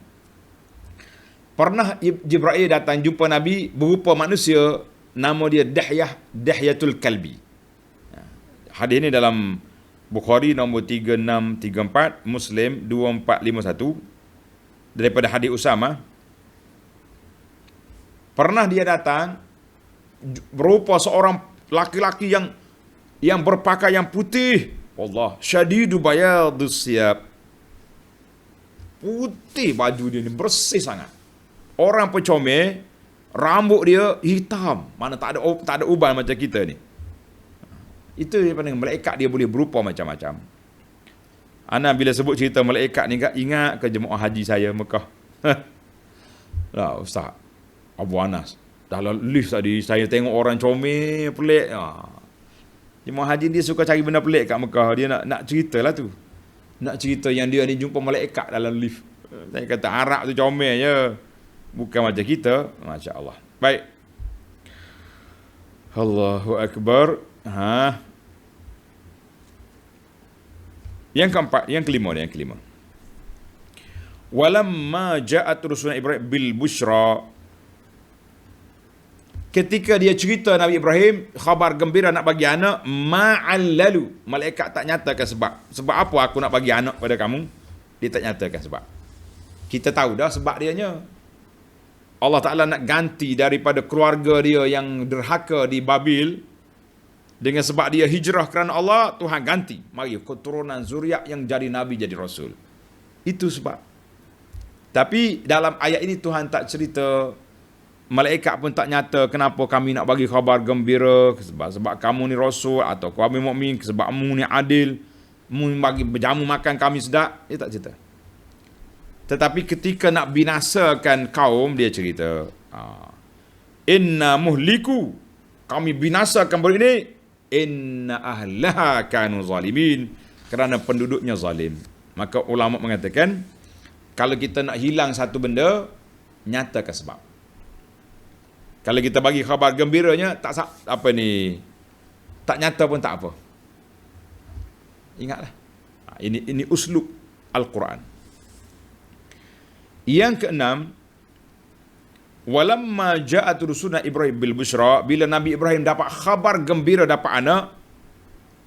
Pernah Jibril datang jumpa Nabi berupa manusia, nama dia Dahyatul Kalbi. Hadis ni dalam Bukhari nombor 3634, Muslim 2451 daripada hadis Usamah. Pernah dia datang berupa seorang laki-laki yang berpakaian putih. Allah, syadidu bayadus siyab. Putih baju dia ni, bersih sangat. Orang pecomel, rambut dia hitam, mana tak ada uban macam kita ni. Itu dia pandang malaikat, dia boleh berupa macam-macam. Ana bila sebut cerita malaikat ni ingat ke jemaah haji saya Mekah. Lah Ustaz Abu Anas, dalam lift tadi saya tengok orang comel pelik. Jemaah haji dia suka cari benda pelik kat Mekah. Dia nak ceritalah tu. Nak cerita yang dia ni jumpa malaikat dalam lift. Saya kata Arab tu comel je. Bukan macam kita. Masya Allah. Baik. Allahu Akbar. Yang keempat, yang kelima. Walamma ja'at rusuluna Ibrahim bil busyra. Ketika dia cerita Nabi Ibrahim khabar gembira nak bagi anak, ma'allalu, malaikat tak nyatakan sebab. Sebab apa aku nak bagi anak pada kamu? Dia tak nyatakan sebab. Kita tahu dah sebab dianya. Allah Ta'ala nak ganti daripada keluarga dia yang derhaka di Babil. Dengan sebab dia hijrah kerana Allah, Tuhan ganti. Mari keturunan zuriat yang jadi Nabi, jadi Rasul. Itu sebab. Tapi dalam ayat ini Tuhan tak cerita, malaikat pun tak nyata kenapa kami nak bagi khabar gembira, sebab kamu ni Rasul, atau kami mukmin sebab kamu ni adil, kamu bagi berjamu makan kami sedap. Dia tak cerita. Tetapi ketika nak binasakan kaum, dia cerita, inna muhliku, kami binasakan beri ini, inna ahlaha kanu zalimin, kerana penduduknya zalim. Maka ulama mengatakan, kalau kita nak hilang satu benda, nyatakan sebab. Kalau kita bagi khabar gembiranya, tak nyata pun tak apa. Ingatlah. Ini uslub Al-Quran. Yang keenam, walamma ja'at rusuluna Ibrahim bil busyra, bila Nabi Ibrahim dapat khabar gembira dapat anak,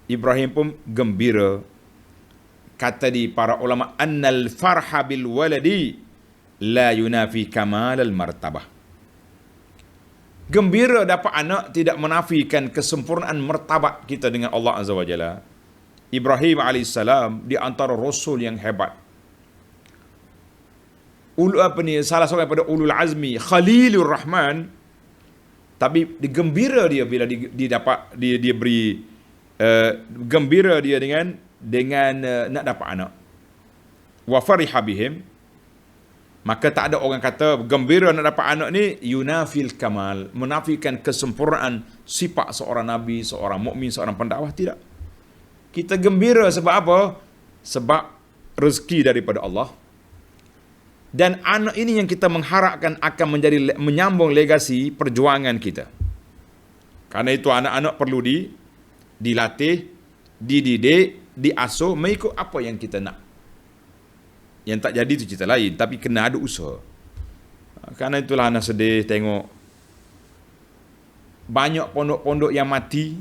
Ibrahim pun gembira. Kata di para ulama, annal farha bil waladi la yunafi kamal al martabah. Gembira dapat anak tidak menafikan kesempurnaan martabat kita dengan Allah Azza wa Jalla. Ibrahim AS di antara rasul yang hebat. Salah seorang daripada ulul azmi, Khalilur Rahman. Tapi digembira dia bila dia beri gembira dia dengan nak dapat anak. Wa fariha bihim. Maka tak ada orang kata gembira nak dapat anak ni yunafil kamal, menafikan kesempurnaan sifat seorang nabi, seorang mukmin, seorang pendakwah. Tidak. Kita gembira sebab apa? Sebab rezeki daripada Allah. Dan anak ini yang kita mengharapkan akan menyambung legasi perjuangan kita. Karena itu anak-anak perlu dilatih, dididik, diasuh mengikut apa yang kita nak. Yang tak jadi itu cerita lain, tapi kena ada usaha. Karena itulah anak sedih tengok banyak pondok-pondok yang mati.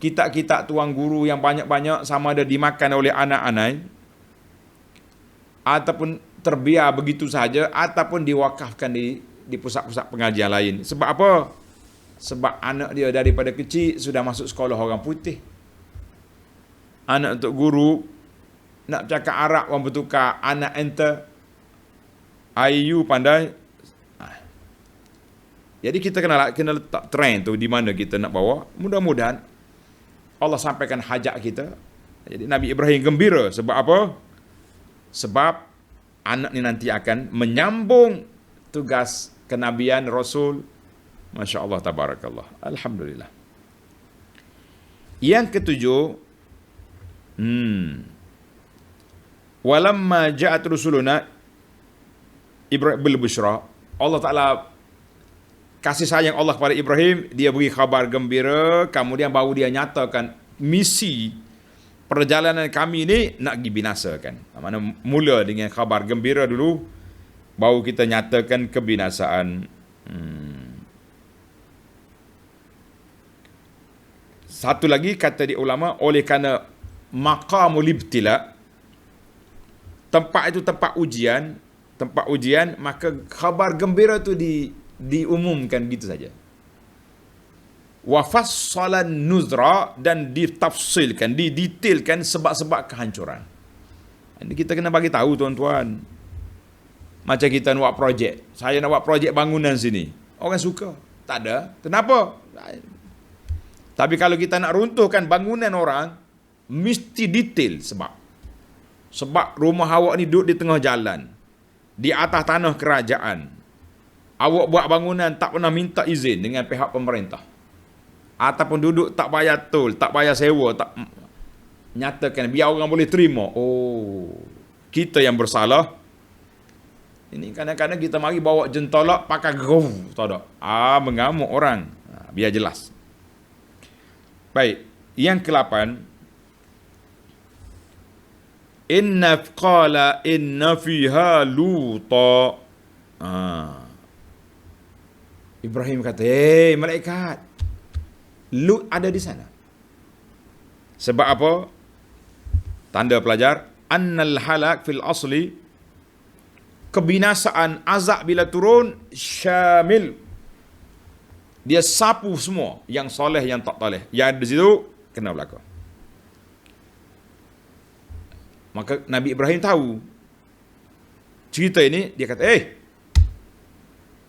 Kitab-kitab tuan guru yang banyak-banyak sama ada dimakan oleh anak-anak, ataupun terbiar begitu saja, ataupun diwakafkan di pusat-pusat pengajian lain. Sebab apa? Sebab anak dia daripada kecil sudah masuk sekolah orang putih. anak untuk guru, nak cakap Arab orang bertukar, anak enter, IU pandai. Jadi kita kena letak trend tu di mana kita nak bawa. Mudah-mudahan Allah sampaikan hajat kita. Jadi Nabi Ibrahim gembira sebab apa? Sebab anak ni nanti akan menyambung tugas kenabian Rasul. Masya Allah, tabarakallah. Alhamdulillah. Yang ketujuh, walamma ja'at rusuluna Ibrahim bil busyra, Allah Ta'ala kasih sayang Allah kepada Ibrahim, dia beri khabar gembira, kemudian baru dia nyatakan misi perjalanan kami ni nak pergi binasakan. Mana mula dengan khabar gembira dulu, baru kita nyatakan kebinasaan. Satu lagi kata di ulama, oleh kerana maqamul ibtila, tempat itu tempat ujian, maka khabar gembira tu diumumkan gitu saja. Wa fassalan nuzra, dan ditafsilkan, didetailkan sebab-sebab kehancuran. Ini kita kena bagi tahu tuan-tuan. Macam kita nak buat projek. Saya nak buat projek bangunan sini. Orang suka. Tak ada. Kenapa? Tapi kalau kita nak runtuhkan bangunan orang, mesti detail sebab rumah awak ni duduk di tengah jalan, di atas tanah kerajaan. Awak buat bangunan tak pernah minta izin dengan pihak pemerintah. Ataupun duduk tak bayar tol, tak bayar sewa, tak nyatakan biar orang boleh terima. Oh, kita yang bersalah. Ini kadang-kadang kita mari bawa jentolak pakai gov, tak ada. Mengamuk orang. Biar jelas. Baik, yang ke-8, inna fiha luta. Ibrahim kata, malaikat, Lut ada di sana. Sebab apa? Tanda pelajar, annal halak fil asli, kebinasaan azab bila turun syamil, dia sapu semua, yang soleh yang tak soleh, yang ada di situ kena berlaku. Maka Nabi Ibrahim tahu cerita ini, dia kata,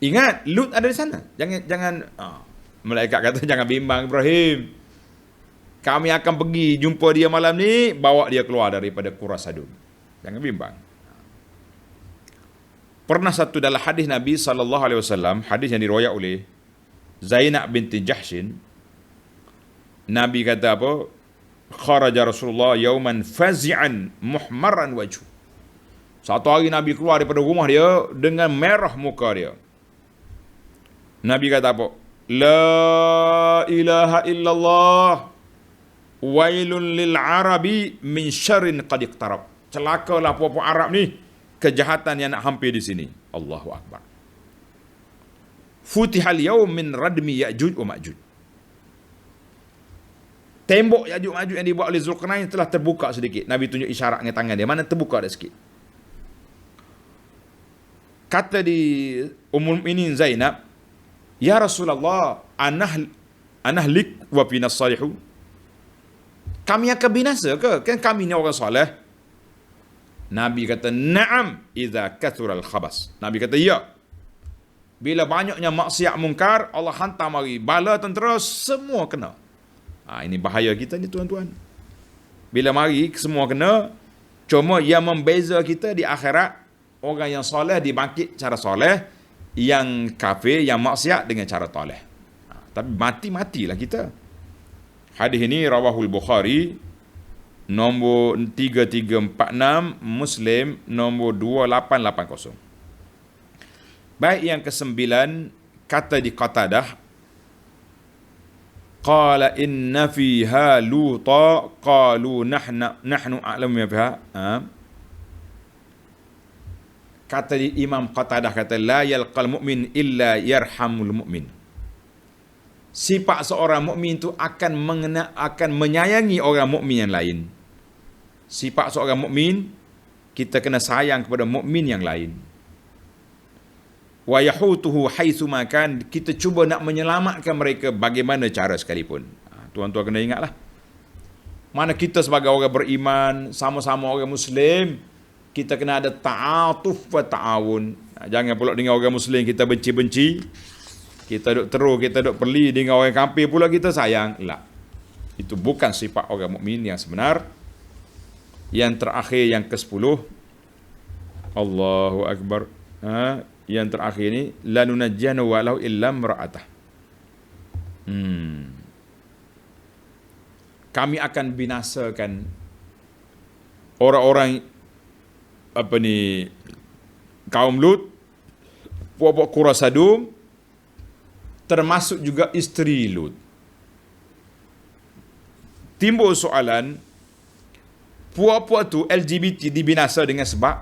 ingat Lut ada di sana. Jangan malaikat kata, jangan bimbang Ibrahim. Kami akan pergi jumpa dia malam ni, bawa dia keluar daripada Qura Sadum. Jangan bimbang. Pernah satu dalam hadis Nabi SAW, hadis yang diriwayat oleh Zainab binti Jahshin, Nabi kata apa? Kharaja Rasulullah yauman fazi'an muhmaran wajhu. Satu hari Nabi keluar daripada rumah dia dengan merah muka dia. Nabi kata apa? La ilaha illallah wailun lil arabi min syarrin qad iqtarab. Celakalah puak-puak Arab ni, kejahatan yang nak hampir di sini. Allahu akbar. Futihal yaum min radmi Ya'juj wa Ma'juj. Tembok Ya'juj Ma'juj yang dibuat oleh Zulkarnain telah terbuka sedikit. Nabi tunjuk isyarat dengan tangan dia, mana terbuka dah sikit. Kata di Ummul Mukminin Zainab, ya Rasulullah, anahlik wa finas salihun. Kami akan binasa ke? Kan kami ni orang soleh. Nabi kata, na'am idza kathural khabas. Nabi kata, ya. Bila banyaknya maksiat mungkar, Allah hantar mari bala tentera, semua kena. Ini bahaya kita ni tuan-tuan. Bila mari semua kena, cuma yang membeza kita di akhirat, orang yang soleh dibangkit cara soleh, yang kafir, yang maksiat dengan cara toleh. Tapi mati-matilah kita. Hadis ini rawahul Bukhari nombor 3346, Muslim nombor 2880. Baik, yang ke-9, kata di Qatadah, qala inna fiha luta qalu nahnu a'lamu biha. Kata di Imam Qatadah, kata la yalqal mu'min illa yarhamul mu'min. Sifat seorang mukmin itu akan menyayangi orang mukmin yang lain. Sifat seorang mukmin, kita kena sayang kepada mukmin yang lain. Wa yahutuhu haitsu makan, kita cuba nak menyelamatkan mereka bagaimana cara sekalipun. Tuan-tuan kena ingatlah. Mana kita sebagai orang beriman, sama-sama orang Muslim, kita kena ada ta'atuf wa ta'awun. Jangan pula dengan orang Muslim kita benci-benci, kita duk terus, kita duk peli dengan orang kafir pula kita sayang. La. Itu bukan sifat orang mukmin yang sebenar. Yang terakhir, yang ke-10, Allahu Akbar. Yang terakhir ni, la nunajjana walau illa imra'atah. Kami akan binasakan orang-orang kaum Lut, puak-puak Qura Sadum, termasuk juga isteri Lut. Timbul soalan, puak-puak tu LGBT dibinasa dengan sebab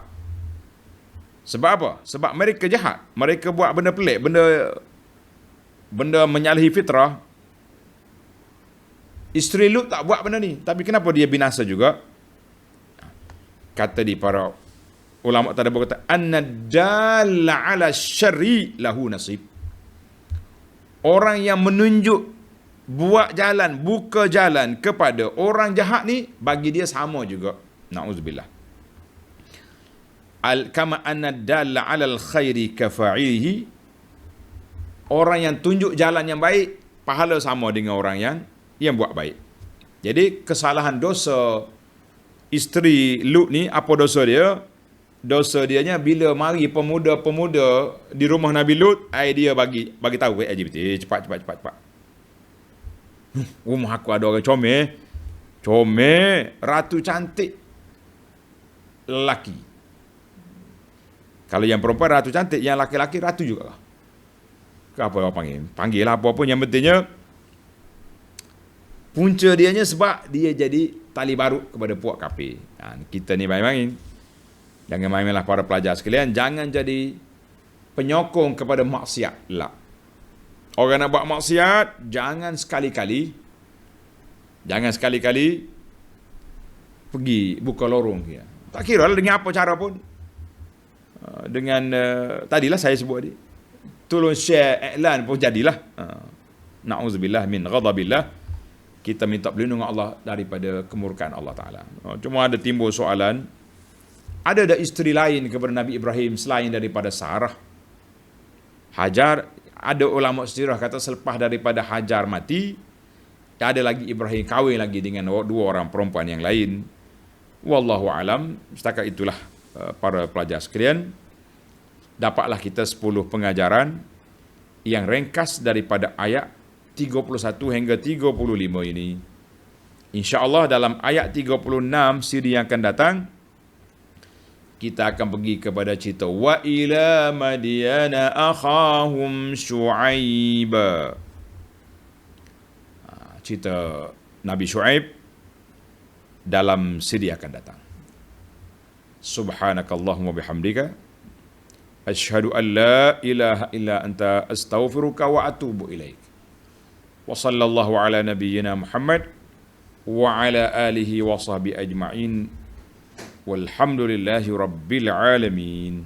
apa? Sebab mereka jahat, mereka buat benda pelik, benda menyalahi fitrah. Isteri Lut tak buat benda ni, tapi kenapa dia binasa juga? Kata di para ulama tadi berkata, annadalla ala syarri lahu nasib. Orang yang menunjuk, buat jalan, buka jalan kepada orang jahat ni, bagi dia sama juga. Na'udzubillah. Kama annadalla ala al-khairi kafa'ilihi. Orang yang tunjuk jalan yang baik, pahala sama dengan orang yang buat baik. Jadi kesalahan dosa isteri Lut ni, apa dosa dia? Dosa dianya bila mari pemuda-pemuda di rumah Nabi Lut, dia bagi tahu LGBT, cepat. Rumah aku ada orang comel, ratu cantik lelaki. Kalau yang perempuan ratu cantik, yang laki-laki ratu juga. Apa orang panggil? Panggil lah apa-apa, yang pentingnya punca dianya sebab dia jadi tali baru kepada puak kafir. Kita ni main-main. Jangan main-mainlah para pelajar sekalian. Jangan jadi penyokong kepada maksiat. La. Orang nak buat maksiat, jangan sekali-kali pergi buka lorong dia. Tak kira lah dengan apa cara pun. Dengan tadilah saya sebut tadi. Tolong share iklan pun jadilah. Na'udzubillah min ghadabillah. Kita minta perlindungan Allah daripada kemurkaan Allah Ta'ala. Cuma ada timbul soalan, ada isteri lain kepada Nabi Ibrahim selain daripada Sarah? Hajar, ada ulama sejarah kata selepas daripada Hajar mati, ada lagi Ibrahim kahwin lagi dengan dua orang perempuan yang lain. Wallahu alam. Setakat itulah para pelajar sekalian, dapatlah kita 10 pengajaran yang ringkas daripada ayat 31 hingga 35 ini. InsyaAllah dalam ayat 36 siri yang akan datang, kita akan pergi kepada cerita wa ila madyana akhahum Syuaib. Cerita Nabi Syuaib dalam siri akan datang. Subhanakallahumma bihamdika asyhadu an la ilaha illa anta astaghfiruka wa atubu ilaik. Wa sallallahu ala nabiyyina Muhammad wa ala alihi wa sahbihi ajma'in walhamdulillahi rabbil alamin.